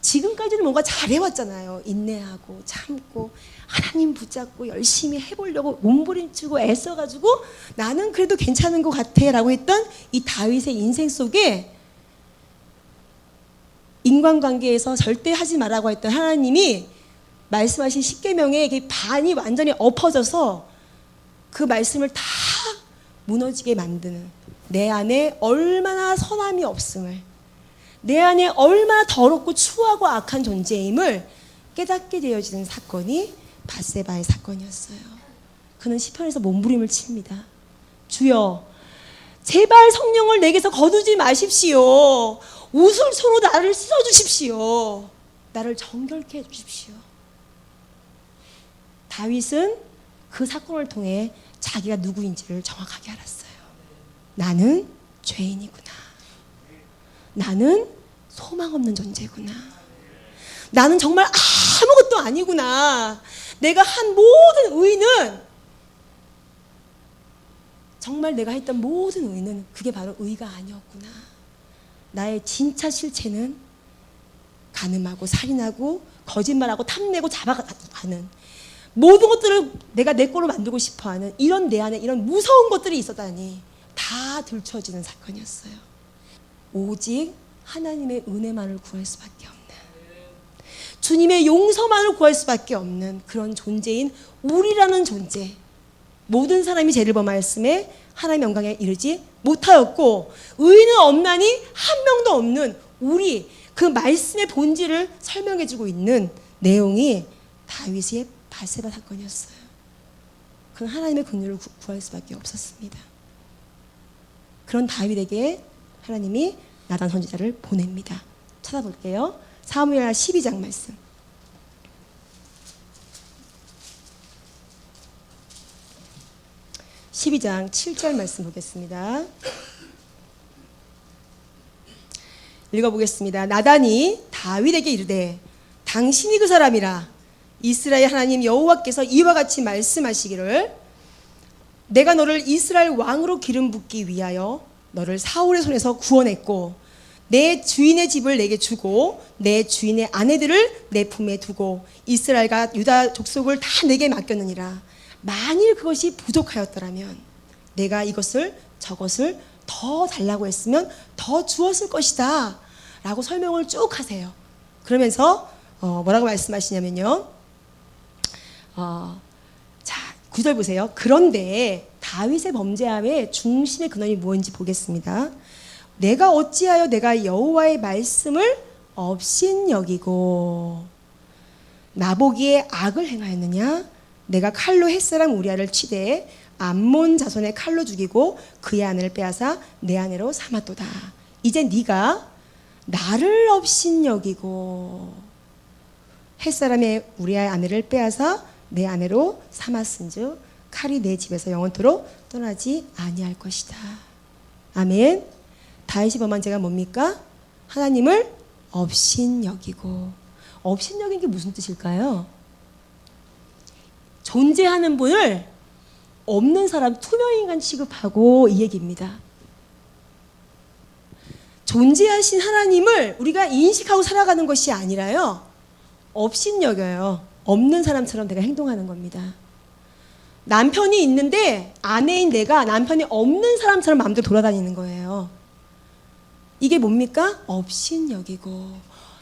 지금까지는 뭔가 잘해왔잖아요. 인내하고 참고 하나님 붙잡고 열심히 해보려고 몸부림치고 애써가지고 나는 그래도 괜찮은 것 같아 라고 했던 이 다윗의 인생 속에 인간관계에서 절대 하지 말라고 했던 하나님이 말씀하신 십계명에 반이 완전히 엎어져서 그 말씀을 다 무너지게 만드는, 내 안에 얼마나 선함이 없음을, 내 안에 얼마나 더럽고 추하고 악한 존재임을 깨닫게 되어지는 사건이 밧세바의 사건이었어요. 그는 시편에서 몸부림을 칩니다. 주여 제발 성령을 내게서 거두지 마십시오. 우슬초로 나를 씻어주십시오. 나를 정결케 해주십시오. 다윗은 그 사건을 통해 자기가 누구인지를 정확하게 알았어요. 나는 죄인이구나. 나는 소망 없는 존재구나. 나는 정말 아무것도 아니구나. 내가 한 모든 의는, 정말 내가 했던 모든 의는 그게 바로 의가 아니었구나. 나의 진짜 실체는 간음하고 살인하고 거짓말하고 탐내고 잡아가는 모든 것들을 내가 내 거로 만들고 싶어하는 이런 내 안에 이런 무서운 것들이 있었다니 다 들춰지는 사건이었어요. 오직 하나님의 은혜만을 구할 수밖에 없는, 주님의 용서만을 구할 수밖에 없는 그런 존재인 우리라는 존재, 모든 사람이 죄를 범하였음에 하나님의 영광에 이르지 못하였고 의인은 없나니 한 명도 없는 우리, 그 말씀의 본질을 설명해주고 있는 내용이 다윗의 바세바 사건이었어요. 그는 하나님의 긍휼을 구할 수밖에 없었습니다. 그런 다윗에게 하나님이 나단 선지자를 보냅니다. 찾아볼게요. 사무엘하 12장 말씀. 12장 7절 말씀 보겠습니다. 읽어보겠습니다. 나단이 다윗에게 이르되 당신이 그 사람이라. 이스라엘 하나님 여호와께서 이와 같이 말씀하시기를 내가 너를 이스라엘 왕으로 기름 붓기 위하여 너를 사울의 손에서 구원했고 내 주인의 집을 내게 주고 내 주인의 아내들을 내 품에 두고 이스라엘과 유다 족속을 다 내게 맡겼느니라. 만일 그것이 부족하였더라면 내가 이것을 저것을 더 달라고 했으면 더 주었을 것이다 라고 설명을 쭉 하세요. 그러면서 뭐라고 말씀하시냐면요, 자 9절 보세요. 그런데 다윗의 범죄함의 중심의 근원이 무엇인지 보겠습니다. 내가 어찌하여 내가 여호와의 말씀을 업신여기고 나보기에 악을 행하였느냐. 내가 칼로 햇사람 우리아를 치되 암몬 자손의 칼로 죽이고 그의 아내를 빼앗아 내 아내로 삼았도다. 이제 네가 나를 업신여기고 햇사람의 우리아의 아내를 빼앗아 내 아내로 삼았은즉 칼이 내 집에서 영원토록 떠나지 아니할 것이다. 아멘. 다윗이 범한 죄가 뭡니까? 하나님을 업신여기고. 업신여긴 게 무슨 뜻일까요? 존재하는 분을 없는 사람, 투명인간 취급하고 이 얘기입니다. 존재하신 하나님을 우리가 인식하고 살아가는 것이 아니라요, 업신여겨요. 없는 사람처럼 내가 행동하는 겁니다. 남편이 있는데 아내인 내가 남편이 없는 사람처럼 마음대로 돌아다니는 거예요. 이게 뭡니까? 업신여기고.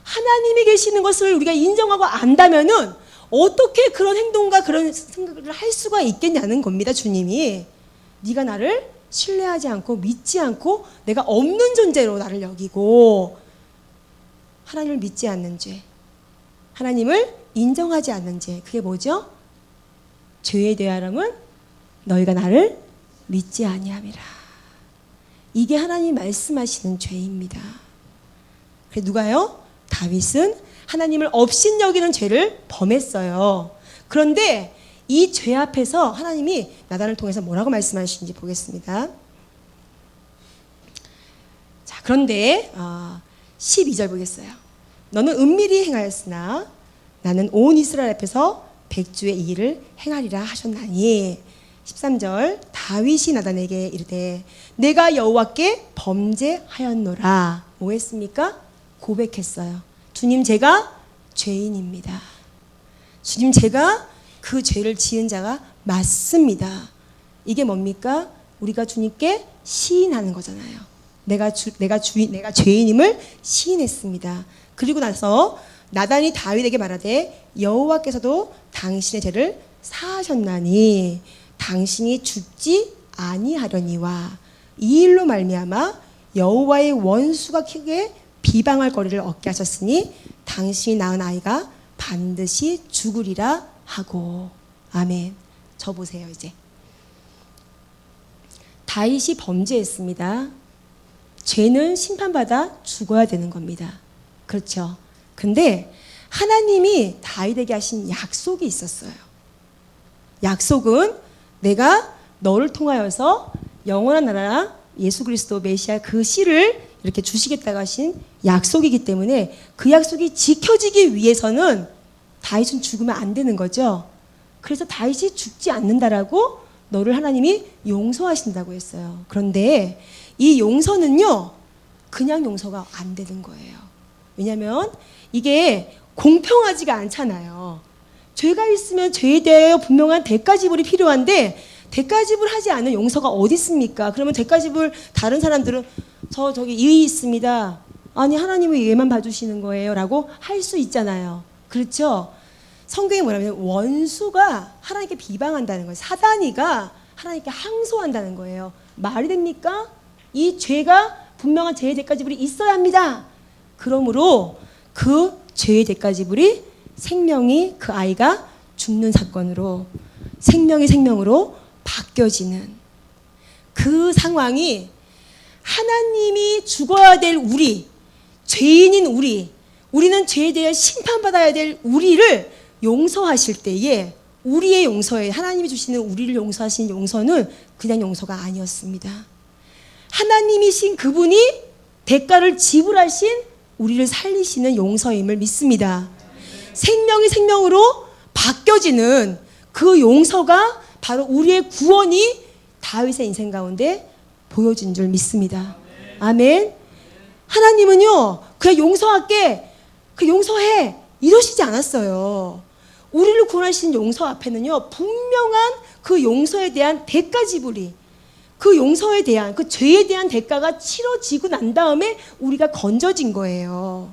하나님이 계시는 것을 우리가 인정하고 안다면은 어떻게 그런 행동과 그런 생각을 할 수가 있겠냐는 겁니다. 주님이 네가 나를 신뢰하지 않고 믿지 않고 내가 없는 존재로 나를 여기고 하나님을 믿지 않는 죄, 하나님을 인정하지 않는 죄, 그게 뭐죠? 죄에 대하여는 너희가 나를 믿지 아니함이라. 이게 하나님이 말씀하시는 죄입니다. 그래 누가요? 다윗은 하나님을 업신여기는 죄를 범했어요. 그런데 이 죄 앞에서 하나님이 나단을 통해서 뭐라고 말씀하시는지 보겠습니다. 자, 그런데 12절 보겠어요. 너는 은밀히 행하였으나 나는 온 이스라엘 앞에서 백주의 이 일을 행하리라 하셨나니. 13절 다윗이 나단에게 이르되 내가 여호와께 범죄하였노라. 뭐 했습니까? 고백했어요. 주님, 제가 죄인입니다. 주님, 제가 그 죄를 지은 자가 맞습니다. 이게 뭡니까? 우리가 주님께 시인하는 거잖아요. 내가 죄인임을 시인했습니다. 그리고 나서 나단이 다윗에게 말하되 여호와께서도 당신의 죄를 사하셨나니 당신이 죽지 아니하려니와 이 일로 말미암아 여호와의 원수가 크게 비방할 거리를 얻게 하셨으니 당신이 낳은 아이가 반드시 죽으리라 하고. 아멘. 저 보세요. 이제 다윗이 범죄했습니다. 죄는 심판받아 죽어야 되는 겁니다. 그렇죠. 근데 하나님이 다윗에게 하신 약속이 있었어요. 약속은 내가 너를 통하여서 영원한 나라 예수 그리스도 메시아 그 씨를 이렇게 주시겠다고 하신 약속이기 때문에 그 약속이 지켜지기 위해서는 다윗은 죽으면 안 되는 거죠. 그래서 다윗이 죽지 않는다라고 너를 하나님이 용서하신다고 했어요. 그런데 이 용서는요, 그냥 용서가 안 되는 거예요. 왜냐하면 이게 공평하지가 않잖아요. 죄가 있으면 죄에 대하여 분명한 대가지불이 필요한데 대가지불 하지 않은 용서가 어디 있습니까? 그러면 대가지불 다른 사람들은 저기 이의 있습니다. 아니 하나님은 얘만 봐주시는 거예요 라고 할 수 있잖아요. 그렇죠? 성경에 뭐냐면 원수가 하나님께 비방한다는 거예요. 사단이가 하나님께 항소한다는 거예요. 말이 됩니까? 이 죄가 분명한 죄의 대가지불이 있어야 합니다. 그러므로 그 죄의 대가지불이 생명이 그 아이가 죽는 사건으로 생명이 생명으로 바뀌어지는 그 상황이 하나님이 죽어야 될 우리, 죄인인 우리는 죄에 대해 심판받아야 될 우리를 용서하실 때에 우리의 용서에 하나님이 주시는 우리를 용서하신 용서는 그냥 용서가 아니었습니다. 하나님이신 그분이 대가를 지불하신 우리를 살리시는 용서임을 믿습니다. 생명이 생명으로 바뀌어지는 그 용서가 바로 우리의 구원이 다윗의 인생 가운데 보여진 줄 믿습니다. 아멘. 하나님은요, 그냥 용서할게, 그 용서해 이러시지 않았어요. 우리를 구원하신 용서 앞에는요, 분명한 그 용서에 대한 대가 지불이, 그 용서에 대한 그 죄에 대한 대가가 치러지고 난 다음에 우리가 건져진 거예요.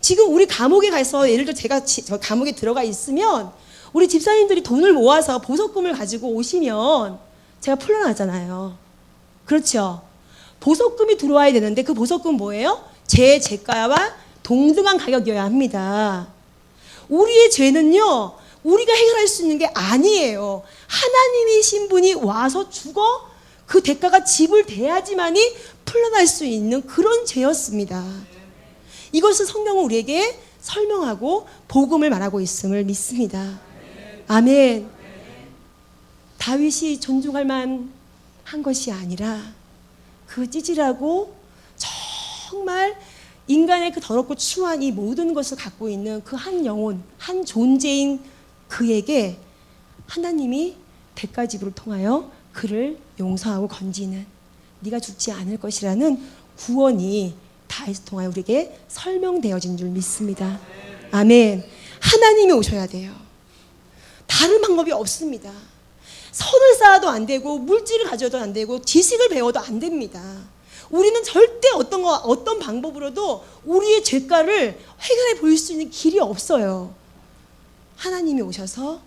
지금 우리 감옥에 가서 예를 들어 제가 저 감옥에 들어가 있으면 우리 집사님들이 돈을 모아서 보석금을 가지고 오시면 제가 풀려나잖아요. 그렇죠? 보석금이 들어와야 되는데 그 보석금 뭐예요? 제 재가와 동등한 가격이어야 합니다. 우리의 죄는요, 우리가 해결할 수 있는 게 아니에요. 하나님이신 분이 와서 죽어 그 대가가 지불돼야지만이 풀려날 수 있는 그런 죄였습니다. 이것을 성경은 우리에게 설명하고 복음을 말하고 있음을 믿습니다. 아멘. 다윗이 존중할 만한 것이 아니라 그 찌질하고 정말 인간의 그 더럽고 추한 이 모든 것을 갖고 있는 그 한 영혼, 한 존재인 그에게 하나님이 대가 지불을 통하여 그를 용서하고 건지는 네가 죽지 않을 것이라는 구원이 다윗을 통하여 우리에게 설명되어진 줄 믿습니다. 아멘. 하나님이 오셔야 돼요. 다른 방법이 없습니다. 선을 쌓아도 안 되고 물질을 가져도 안 되고 지식을 배워도 안 됩니다. 우리는 절대 어떤 방법으로도 우리의 죄가를 해결해 볼 수 있는 길이 없어요. 하나님이 오셔서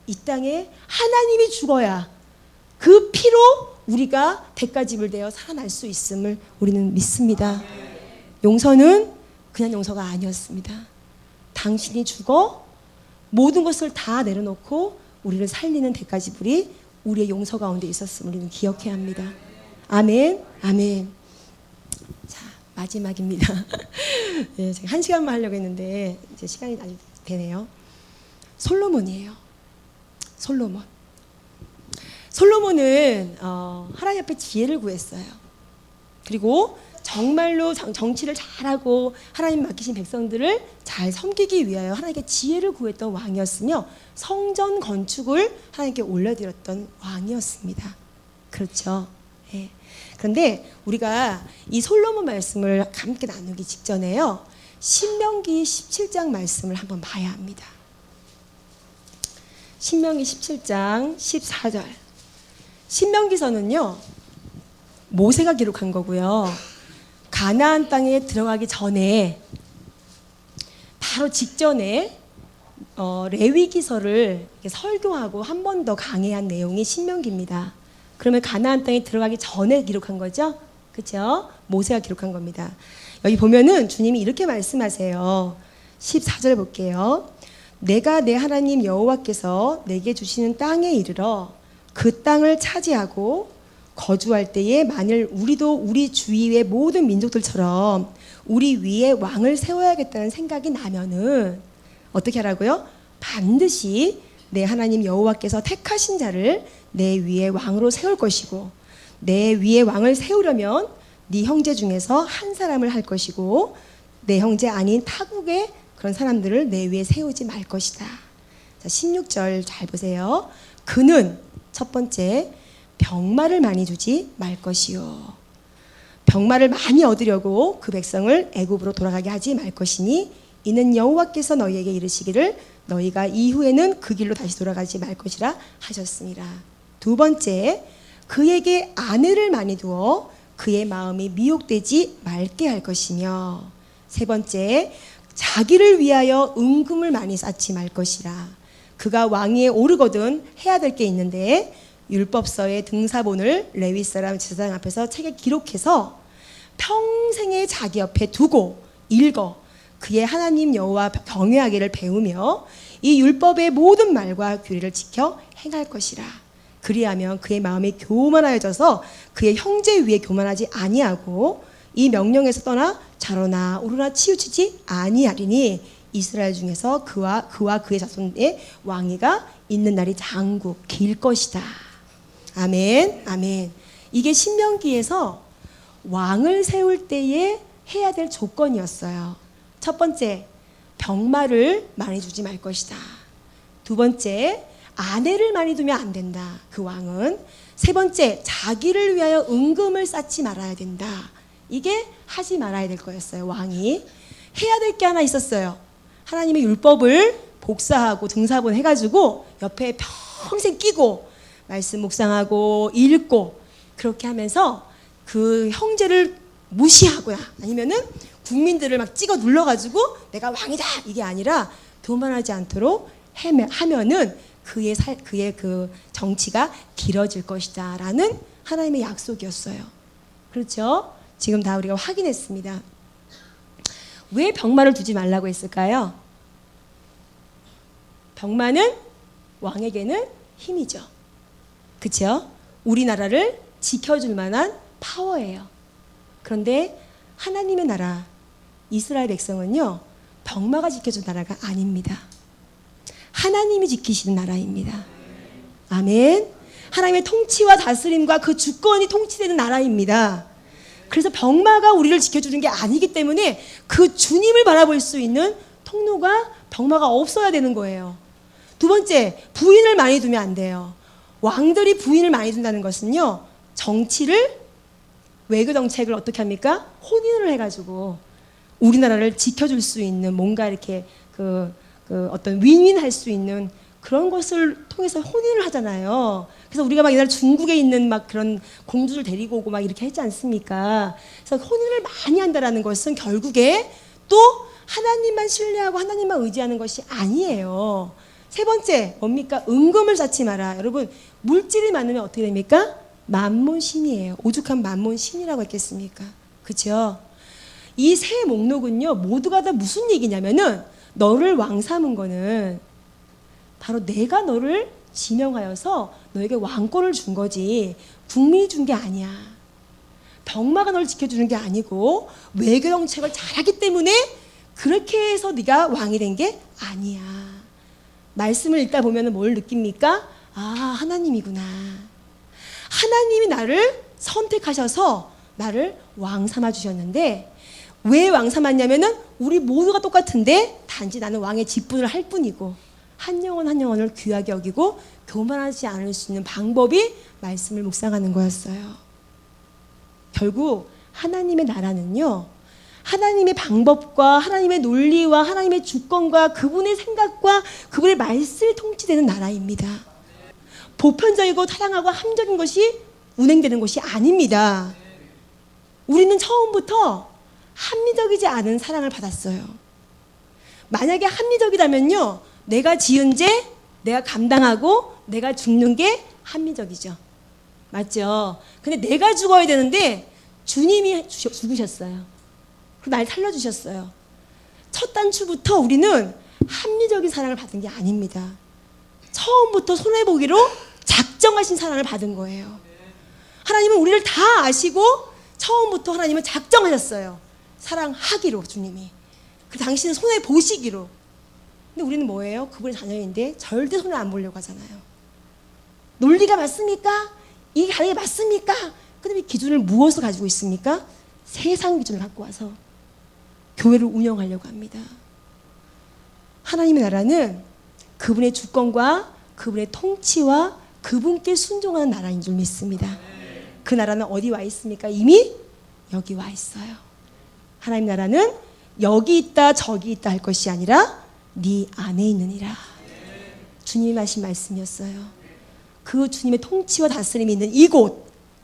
이 땅에 하나님이 죽어야 그 피로 우리가 대가 지불되어 살아날 수 있음을 우리는 믿습니다. 용서는 그냥 용서가 아니었습니다. 당신이 죽어 모든 것을 다 내려놓고 우리를 살리는 대가 지불이 우리의 용서 가운데 있었음을 우리는 기억해야 합니다. 아멘. 아멘. 자, 마지막입니다. 네, 제가 1시간만 하려고 했는데 이제 시간이 아직 되네요. 솔로몬이에요. 솔로몬은 하나님 앞에 지혜를 구했어요. 그리고 정말로 정치를 잘하고 하나님 맡기신 백성들을 잘 섬기기 위하여 하나님께 지혜를 구했던 왕이었으며 성전 건축을 하나님께 올려드렸던 왕이었습니다. 그렇죠? 네. 그런데 우리가 이 솔로몬 말씀을 함께 나누기 직전에요, 신명기 17장 말씀을 한번 봐야 합니다. 신명기 17장 14절. 신명기서는요, 모세가 기록한 거고요. 가나안 땅에 들어가기 전에 바로 직전에 레위기서를 설교하고 한 번 더 강해한 내용이 신명기입니다. 그러면 가나안 땅에 들어가기 전에 기록한 거죠? 그렇죠? 모세가 기록한 겁니다. 여기 보면은 주님이 이렇게 말씀하세요. 14절 볼게요. 내가 내 하나님 여호와께서 내게 주시는 땅에 이르러 그 땅을 차지하고 거주할 때에 만일 우리도 우리 주위의 모든 민족들처럼 우리 위에 왕을 세워야겠다는 생각이 나면은 어떻게 하라고요? 반드시 내 하나님 여호와께서 택하신 자를 내 위에 왕으로 세울 것이고, 내 위에 왕을 세우려면 네 형제 중에서 한 사람을 할 것이고, 내 형제 아닌 타국의 그런 사람들을 내 위에 세우지 말 것이다. 자, 16절 잘 보세요. 그는 첫 번째 병마를 많이 주지 말 것이요. 병마를 많이 얻으려고 그 백성을 애굽으로 돌아가게 하지 말 것이니 이는 여호와께서 너희에게 이르시기를 너희가 이후에는 그 길로 다시 돌아가지 말 것이라 하셨습니다. 두 번째, 그에게 아내를 많이 두어 그의 마음이 미혹되지 말게 할 것이며, 세 번째, 자기를 위하여 은금을 많이 쌓지 말 것이라. 그가 왕위에 오르거든 해야 될 게 있는데 율법서의 등사본을 레위 사람 제사장 앞에서 책에 기록해서 평생에 자기 옆에 두고 읽어 그의 하나님 여호와 경외하기를 배우며 이 율법의 모든 말과 규례를 지켜 행할 것이라. 그리하면 그의 마음이 교만하여져서 그의 형제 위에 교만하지 아니하고 이 명령에서 떠나 좌로나 우로나 치우치지 아니하리니 이스라엘 중에서 그와 그의 자손의 왕위가 있는 날이 장구 길 것이다. 아멘, 아멘. 이게 신명기에서 왕을 세울 때에 해야 될 조건이었어요. 첫 번째, 병마를 많이 주지 말 것이다. 두 번째, 아내를 많이 두면 안 된다. 그 왕은. 세 번째, 자기를 위하여 은금을 쌓지 말아야 된다. 이게 하지 말아야 될 거였어요. 왕이 해야 될 게 하나 있었어요. 하나님의 율법을 복사하고 등사본 해가지고 옆에 평생 끼고 말씀 묵상하고 읽고 그렇게 하면서 그 형제를 무시하거나 아니면은 국민들을 막 찍어 눌러가지고 내가 왕이다 이게 아니라 교만하지 않도록 하면은 그의 그 정치가 길어질 것이다라는 하나님의 약속이었어요. 그렇죠? 지금 다 우리가 확인했습니다. 왜 병마를 두지 말라고 했을까요? 병마는 왕에게는 힘이죠. 그렇죠? 우리나라를 지켜줄 만한 파워예요. 그런데 하나님의 나라 이스라엘 백성은요, 병마가 지켜준 나라가 아닙니다. 하나님이 지키시는 나라입니다. 아멘. 하나님의 통치와 다스림과 그 주권이 통치되는 나라입니다. 그래서 병마가 우리를 지켜주는 게 아니기 때문에 그 주님을 바라볼 수 있는 통로가 병마가 없어야 되는 거예요. 두 번째, 부인을 많이 두면 안 돼요. 왕들이 부인을 많이 둔다는 것은요, 정치를 외교 정책을 어떻게 합니까? 혼인을 해가지고 우리나라를 지켜줄 수 있는 뭔가 이렇게 그 어떤 윈윈할 수 있는 그런 것을 통해서 혼인을 하잖아요. 그래서 우리가 막 옛날 중국에 있는 막 그런 공주를 데리고 오고 막 이렇게 했지 않습니까? 그래서 혼인을 많이 한다라는 것은 결국에 또 하나님만 신뢰하고 하나님만 의지하는 것이 아니에요. 세 번째 뭡니까? 은금을 쌓지 마라. 여러분, 물질이 많으면 어떻게 됩니까? 만몬신이에요. 오죽한 만몬신이라고 했겠습니까? 그렇죠? 이 세 목록은요, 모두가 다 무슨 얘기냐면은 너를 왕 삼은 거는 바로 내가 너를 지명하여서 너에게 왕권을 준 거지 국민이 준 게 아니야. 병마가 너를 지켜주는 게 아니고 외교 정책을 잘하기 때문에 그렇게 해서 네가 왕이 된 게 아니야. 말씀을 읽다 보면 뭘 느낍니까? 아, 하나님이구나. 하나님이 나를 선택하셔서 나를 왕 삼아 주셨는데 왜 왕 삼았냐면은 우리 모두가 똑같은데 단지 나는 왕의 직분을 할 뿐이고 한 영혼 한 영혼을 귀하게 여기고 교만하지 않을 수 있는 방법이 말씀을 묵상하는 거였어요. 결국 하나님의 나라는요, 하나님의 방법과 하나님의 논리와 하나님의 주권과 그분의 생각과 그분의 말씀이 통치되는 나라입니다. 보편적이고 타당하고 합리적인 것이 운행되는 것이 아닙니다. 우리는 처음부터 합리적이지 않은 사랑을 받았어요. 만약에 합리적이라면요, 내가 지은 죄, 내가 감당하고 내가 죽는 게 합리적이죠. 맞죠? 근데 내가 죽어야 되는데 주님이 죽으셨어요. 그리고 날 살려주셨어요. 첫 단추부터 우리는 합리적인 사랑을 받은 게 아닙니다. 처음부터 손해보기로 작정하신 사랑을 받은 거예요. 하나님은 우리를 다 아시고 처음부터 하나님은 작정하셨어요. 사랑하기로 주님이. 그 당신은 손에 보시기로. 근데 우리는 뭐예요? 그분의 자녀인데 절대 손에 안 보려고 하잖아요. 논리가 맞습니까? 이게 가는 게 맞습니까? 근데 이 기준을 무엇을 가지고 있습니까? 세상 기준을 갖고 와서 교회를 운영하려고 합니다. 하나님의 나라는 그분의 주권과 그분의 통치와 그분께 순종하는 나라인 줄 믿습니다. 그 나라는 어디 와 있습니까? 이미 여기 와 있어요. 하나님 나라는 여기 있다 저기 있다 할 것이 아니라 네 안에 있느니라. 주님이 하신 말씀이었어요. 그 주님의 통치와 다스림이 있는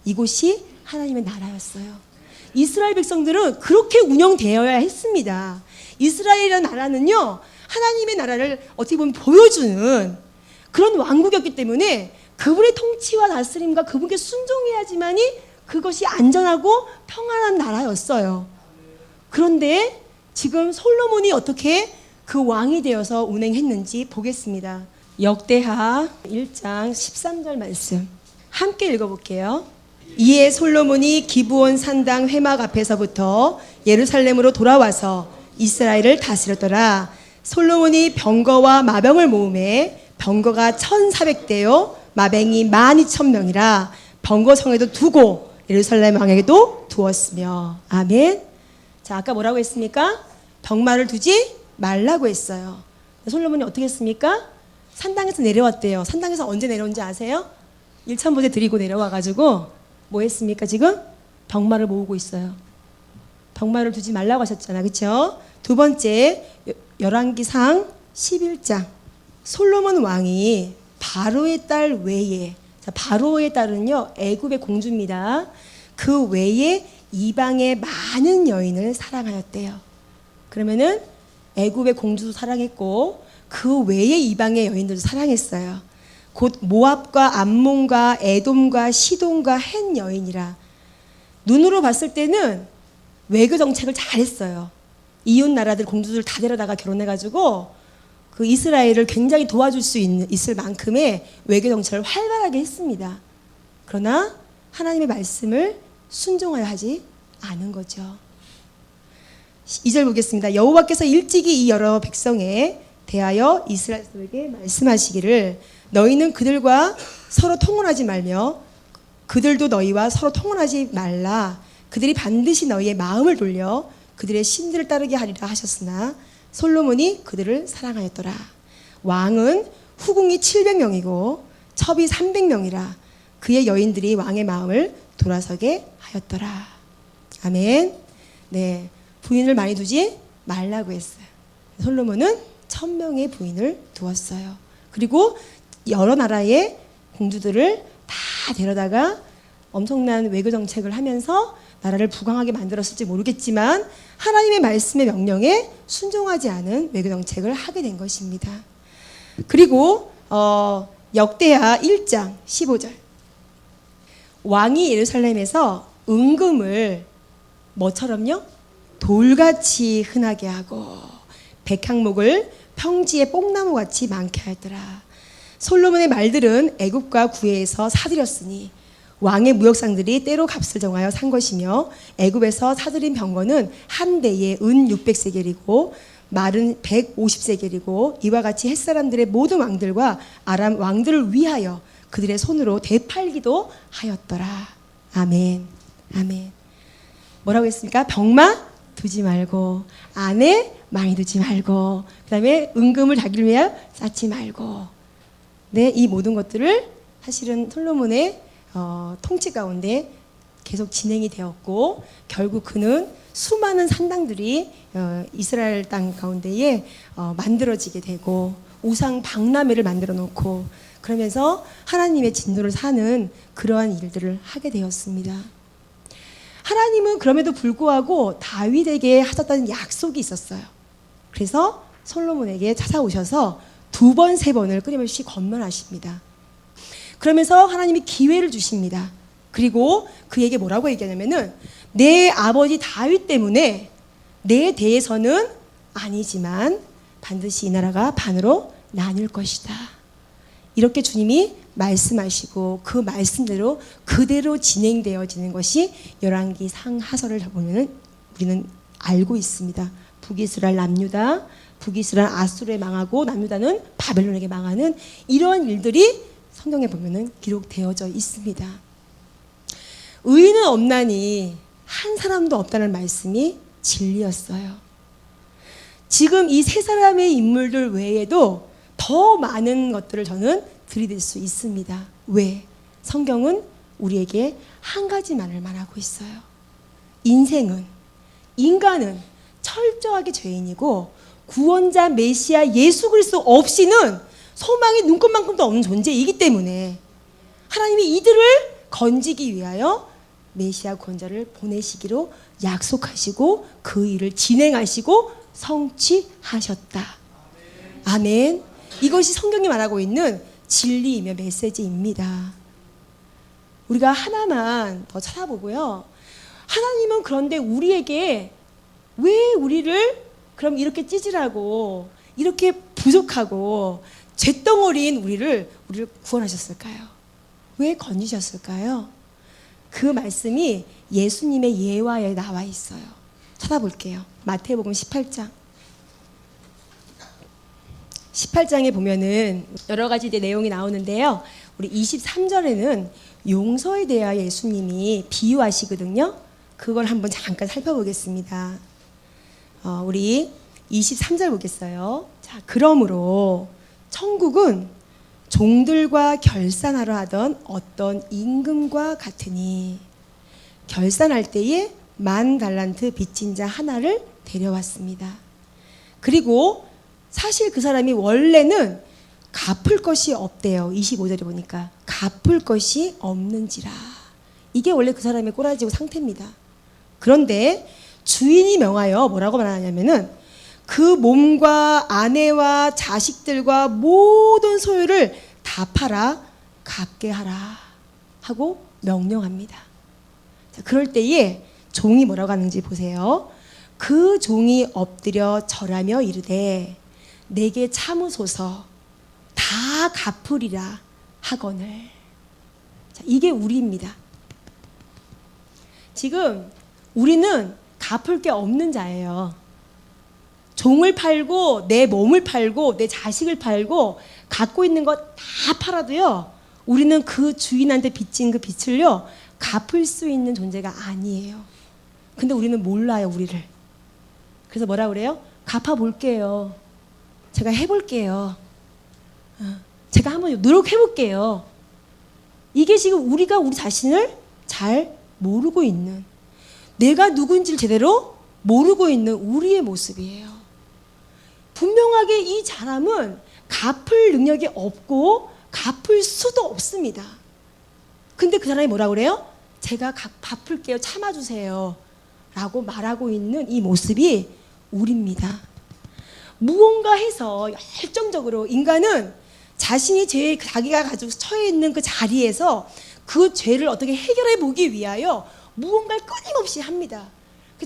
이곳이 하나님의 나라였어요. 이스라엘 백성들은 그렇게 운영되어야 했습니다. 이스라엘이라는 나라는요, 하나님의 나라를 어떻게 보면 보여주는 그런 왕국이었기 때문에 그분의 통치와 다스림과 그분께 순종해야지만이 그것이 안전하고 평안한 나라였어요. 그런데 지금 솔로몬이 어떻게 그 왕이 되어서 운행했는지 보겠습니다. 역대하 1장 13절 말씀 함께 읽어볼게요. 이에 솔로몬이 기브온 산당 회막 앞에서부터 예루살렘으로 돌아와서 이스라엘을 다스렸더라. 솔로몬이 병거와 마병을 모으매 병거가 1,400대요 마병이 12,000명이라 병거성에도 두고 예루살렘 왕에게도 두었으며. 아멘. 자, 아까 뭐라고 했습니까? 병마를 두지 말라고 했어요. 솔로몬이 어떻게 했습니까? 산당에서 내려왔대요. 산당에서 언제 내려온지 아세요? 일천보제 드리고 내려와가지고 뭐 했습니까? 지금 병마를 모으고 있어요. 병마를 두지 말라고 하셨잖아, 그렇죠? 두 번째, 열왕기상 11장 솔로몬 왕이 바로의 딸 외에, 자, 바로의 딸은요 애굽의 공주입니다. 그 외에 이방의 많은 여인을 사랑하였대요. 그러면은 애굽의 공주도 사랑했고 그 외에 이방의 여인들도 사랑했어요. 곧 모압과 암몬과 에돔과 시돈과 헷 여인이라. 눈으로 봤을 때는 외교 정책을 잘했어요. 이웃 나라들 공주들 다 데려다가 결혼해가지고 그 이스라엘을 굉장히 도와줄 수 있을 만큼의 외교 정책을 활발하게 했습니다. 그러나 하나님의 말씀을 순종하여 하지 않은 거죠. 2절 보겠습니다. 여호와께서 일찍이 이 여러 백성에 대하여 이스라엘에게 말씀하시기를 너희는 그들과 서로 통혼하지 말며 그들도 너희와 서로 통혼하지 말라. 그들이 반드시 너희의 마음을 돌려 그들의 신들을 따르게 하리라 하셨으나 솔로몬이 그들을 사랑하였더라. 왕은 후궁이 700명이고 첩이 300명이라 그의 여인들이 왕의 마음을 돌아서게 하였더라. 아멘. 네, 부인을 많이 두지 말라고 했어요. 솔로몬은 1000명의 부인을 두었어요. 그리고 여러 나라의 공주들을 다 데려다가 엄청난 외교 정책을 하면서 나라를 부강하게 만들었을지 모르겠지만 하나님의 말씀의 명령에 순종하지 않은 외교 정책을 하게 된 것입니다. 그리고 역대하 1장 15절 왕이 예루살렘에서 은금을 뭐처럼요? 돌같이 흔하게 하고 백향목을 평지에 뽕나무같이 많게 하였더라. 솔로몬의 말들은 애굽과 구해에서 사들였으니 왕의 무역상들이 때로 값을 정하여 산 것이며 애굽에서 사들인 병거는 한 대에 은 600세겔이고 말은 150세겔이고 이와 같이 햇사람들의 모든 왕들과 아람 왕들을 위하여 그들의 손으로 되팔기도 하였더라. 아멘. 아멘. 뭐라고 했습니까? 병마 두지 말고 안에 많이 두지 말고 그 다음에 은금을 자기를 위하여 쌓지 말고. 네, 이 모든 것들을 사실은 솔로몬의 통치 가운데 계속 진행이 되었고 결국 그는 수많은 산당들이 이스라엘 땅 가운데에 만들어지게 되고 우상 박람회를 만들어 놓고 그러면서 하나님의 진노를 사는 그러한 일들을 하게 되었습니다. 하나님은 그럼에도 불구하고 다윗에게 하셨다는 약속이 있었어요. 그래서 솔로몬에게 찾아오셔서 2번, 3번을 끊임없이 권면하십니다. 그러면서 하나님이 기회를 주십니다. 그리고 그에게 뭐라고 얘기하냐면은 내 아버지 다윗 때문에 내 대에서는 아니지만 반드시 이 나라가 반으로 나뉠 것이다. 이렇게 주님이 말씀하시고 그 말씀대로 그대로 진행되어지는 것이 열왕기 상하서를 보면은 우리는 알고 있습니다. 북이스라엘 남유다, 북이스라엘 아수르에 망하고 남유다는 바벨론에게 망하는 이러한 일들이 성경에 보면은 기록되어져 있습니다. 의인은 없나니 한 사람도 없다는 말씀이 진리였어요. 지금 이 세 사람의 인물들 외에도 더 많은 것들을 저는 들이댈 수 있습니다. 왜? 성경은 우리에게 한 가지만을 말하고 있어요. 인간은 철저하게 죄인이고 구원자 메시아 예수 그리스도 없이는 소망이 눈꽃만큼도 없는 존재이기 때문에 하나님이 이들을 건지기 위하여 메시아 구원자를 보내시기로 약속하시고 그 일을 진행하시고 성취하셨다. 아멘. 이것이 성경이 말하고 있는 진리이며 메시지입니다. 우리가 하나만 더 찾아보고요. 하나님은 그런데 우리에게 왜 우리를 그럼 이렇게 찌질하고 이렇게 부족하고 잿덩어리인 우리를 구원하셨을까요? 왜 건지셨을까요? 그 말씀이 예수님의 예화에 나와 있어요. 찾아볼게요. 마태복음 18장. 18장에 보면은 여러 가지 내용이 나오는데요. 우리 23절에는 용서에 대하여 예수님이 비유하시거든요. 그걸 한번 잠깐 살펴보겠습니다. 우리 23절 보겠어요. 자, 그러므로 천국은 종들과 결산하러 하던 어떤 임금과 같으니 결산할 때에 10,000달란트 빚진 자 하나를 데려왔습니다. 그리고 사실 그 사람이 원래는 갚을 것이 없대요. 25절에 보니까 갚을 것이 없는지라. 이게 원래 그 사람의 꼬라지고 상태입니다. 그런데 주인이 명하여 뭐라고 말하냐면은 그 몸과 아내와 자식들과 모든 소유를 다 팔아 갚게 하라 하고 명령합니다. 자, 그럴 때에 종이 뭐라고 하는지 보세요. 그 종이 엎드려 절하며 이르되 내게 참으소서 다 갚으리라 하거늘. 자, 이게 우리입니다. 지금 우리는 갚을 게 없는 자예요. 종을 팔고 내 몸을 팔고 내 자식을 팔고 갖고 있는 거 다 팔아도요, 우리는 그 주인한테 빚진 그 빚을요 갚을 수 있는 존재가 아니에요. 근데 우리는 몰라요, 우리를. 그래서 뭐라 그래요? 갚아볼게요. 제가 해볼게요. 제가 한번 노력해볼게요. 이게 지금 우리가 우리 자신을 잘 모르고 있는, 내가 누군지를 제대로 모르고 있는 우리의 모습이에요. 분명하게 이 사람은 갚을 능력이 없고 갚을 수도 없습니다. 근데 그 사람이 뭐라 그래요? 제가 갚을게요. 참아주세요. 라고 말하고 있는 이 모습이 우리입니다. 무언가 해서 열정적으로 인간은 자신이 자기가 가지고 처해 있는 그 자리에서 그 죄를 어떻게 해결해 보기 위하여 무언가를 끊임없이 합니다.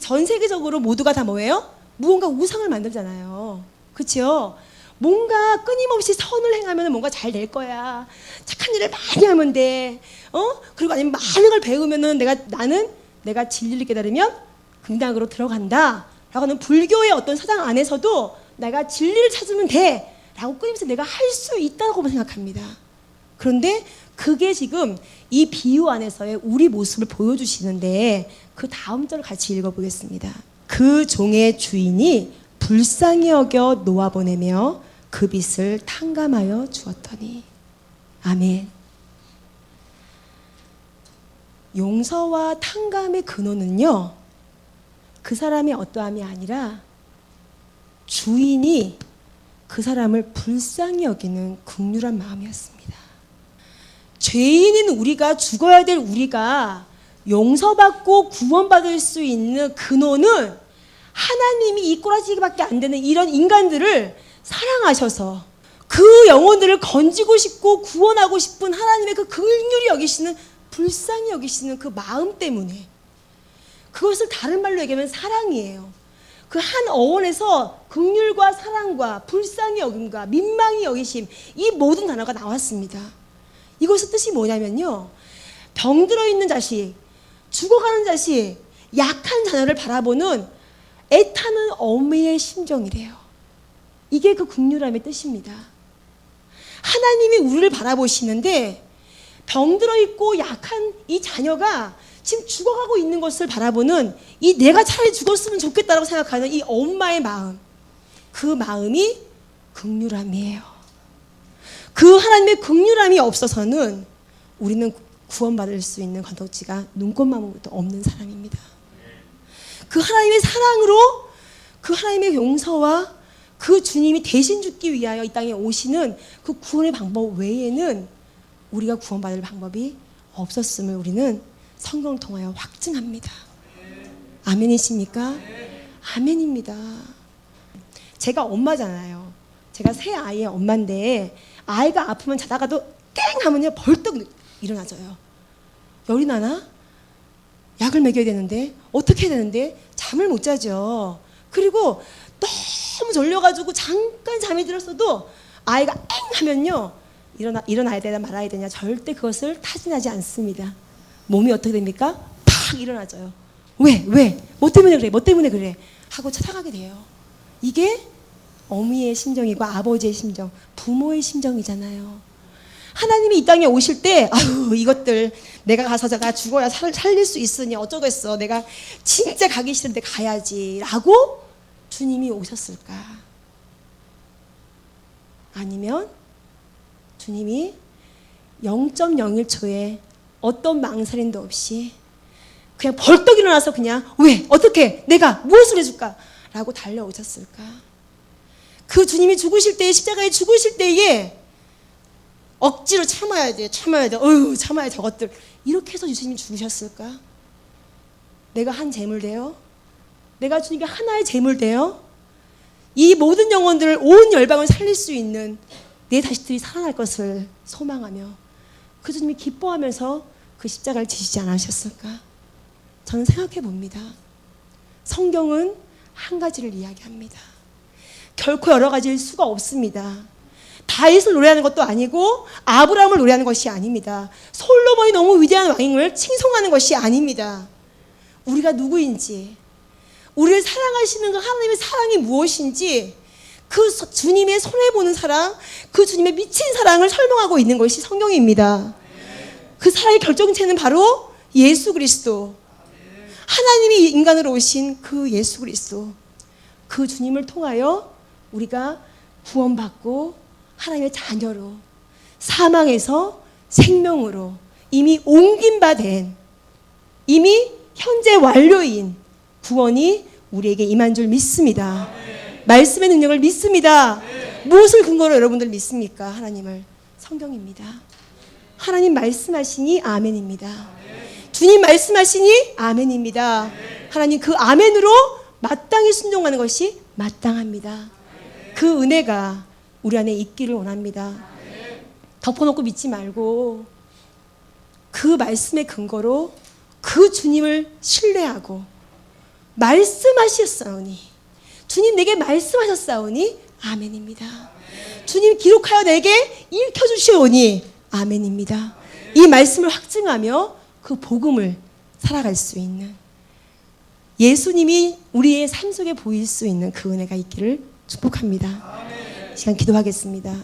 전 세계적으로 모두가 다 뭐예요? 무언가 우상을 만들잖아요. 그렇죠? 뭔가 끊임없이 선을 행하면 뭔가 잘 될 거야. 착한 일을 많이 하면 돼. 그리고 아니면 많은 걸 배우면은 내가 진리를 깨달으면 금당으로 들어간다. 라고 하는 불교의 어떤 사상 안에서도 내가 진리를 찾으면 돼. 라고 끊임없이 내가 할 수 있다고 생각합니다. 그런데 그게 지금 이 비유 안에서의 우리 모습을 보여주시는데 그 다음 절을 같이 읽어보겠습니다. 그 종의 주인이 불쌍히 여겨 놓아보내며 그 빚을 탕감하여 주었더니. 아멘. 용서와 탕감의 근원은요, 그 사람의 어떠함이 아니라 주인이 그 사람을 불쌍히 여기는 긍휼한 마음이었습니다. 죄인인 우리가, 죽어야 될 우리가 용서받고 구원받을 수 있는 근원은 하나님이 이 꼬라지기밖에 안 되는 이런 인간들을 사랑하셔서 그 영혼들을 건지고 싶고 구원하고 싶은 하나님의 그 긍휼히 여기시는, 불쌍히 여기시는 그 마음 때문에, 그것을 다른 말로 얘기하면 사랑이에요. 그 한 어원에서 긍휼과 사랑과 불쌍히 여김과 민망히 여기심, 이 모든 단어가 나왔습니다. 이것의 뜻이 뭐냐면요, 병들어 있는 자식, 죽어가는 자식, 약한 자녀를 바라보는 애타는 어미의 심정이래요. 이게 그 긍휼함의 뜻입니다. 하나님이 우리를 바라보시는데 병들어 있고 약한 이 자녀가 지금 죽어가고 있는 것을 바라보는 이 내가 차라리 죽었으면 좋겠다라고 생각하는 이 엄마의 마음, 그 마음이 긍휼함이에요. 그 하나님의 긍휼함이 없어서는 우리는 구원받을 수 있는 건덕지가 눈꽃만큼도 없는 사람입니다. 그 하나님의 사랑으로, 그 하나님의 용서와 그 주님이 대신 죽기 위하여 이 땅에 오시는 그 구원의 방법 외에는 우리가 구원받을 방법이 없었음을 우리는 성경을 통하여 확증합니다. 아멘이십니까? 아멘입니다. 제가 엄마잖아요. 제가 새 아이의 엄마인데 아이가 아프면 자다가도 땡 하면요 벌떡 일어나져요. 열이 나나? 약을 먹여야 되는데 어떻게 해야 되는데 잠을 못 자죠. 그리고 너무 졸려가지고 잠깐 잠이 들었어도 아이가 엥 하면요 일어나야 되나 말아야 되냐 절대 그것을 타진하지 않습니다. 몸이 어떻게 됩니까? 팍 일어나져요. 왜? 뭐 때문에 그래? 뭐 때문에 그래? 하고 찾아가게 돼요. 이게 어미의 심정이고 아버지의 심정, 부모의 심정이잖아요. 하나님이 이 땅에 오실 때 아유 이것들 내가 가서 내가 죽어야 살릴 수 있으니 어쩌겠어, 내가 진짜 가기 싫은데 가야지 라고 주님이 오셨을까? 아니면 주님이 0.01초에 어떤 망설임도 없이 그냥 벌떡 일어나서 그냥 왜? 어떻게? 내가 무엇을 해줄까? 라고 달려오셨을까? 그 주님이 죽으실 때에, 십자가에 죽으실 때에 억지로 참아야 돼. 어휴 참아야 저것들 이렇게 해서 주님이 죽으셨을까? 내가 한 재물 되어, 내가 주님께 하나의 재물 되어 이 모든 영혼들을, 온 열방을 살릴 수 있는 내 자식들이 살아날 것을 소망하며 그 주님이 기뻐하면서 그 십자가를 지시지 않으셨을까? 저는 생각해 봅니다. 성경은 한 가지를 이야기합니다. 결코 여러 가지일 수가 없습니다. 다윗을 노래하는 것도 아니고 아브라함을 노래하는 것이 아닙니다. 솔로몬이 너무 위대한 왕임을 칭송하는 것이 아닙니다. 우리가 누구인지, 우리를 사랑하시는 그 하나님의 사랑이 무엇인지, 그 주님의 손해보는 사랑, 그 주님의 미친 사랑을 설명하고 있는 것이 성경입니다. 그 사랑의 결정체는 바로 예수 그리스도, 하나님이 인간으로 오신 그 예수 그리스도, 그 주님을 통하여 우리가 구원받고 하나님의 자녀로, 사망에서 생명으로 이미 옮긴 바 된, 이미 현재 완료인 구원이 우리에게 임한 줄 믿습니다. 말씀의 능력을 믿습니다. 무엇을 근거로 여러분들 믿습니까? 하나님을. 성경입니다. 하나님 말씀하시니 아멘입니다. 주님 말씀하시니 아멘입니다. 하나님 그 아멘으로 마땅히 순종하는 것이 마땅합니다. 그 은혜가 우리 안에 있기를 원합니다. 덮어놓고 믿지 말고 그 말씀의 근거로 그 주님을 신뢰하고 말씀하셨사오니, 주님 내게 말씀하셨사오니 아멘입니다. 주님 기록하여 내게 읽혀주시오니 아멘입니다. 이 말씀을 확증하며 그 복음을 살아갈 수 있는, 예수님이 우리의 삶 속에 보일 수 있는 그 은혜가 있기를 축복합니다. 시간 기도하겠습니다.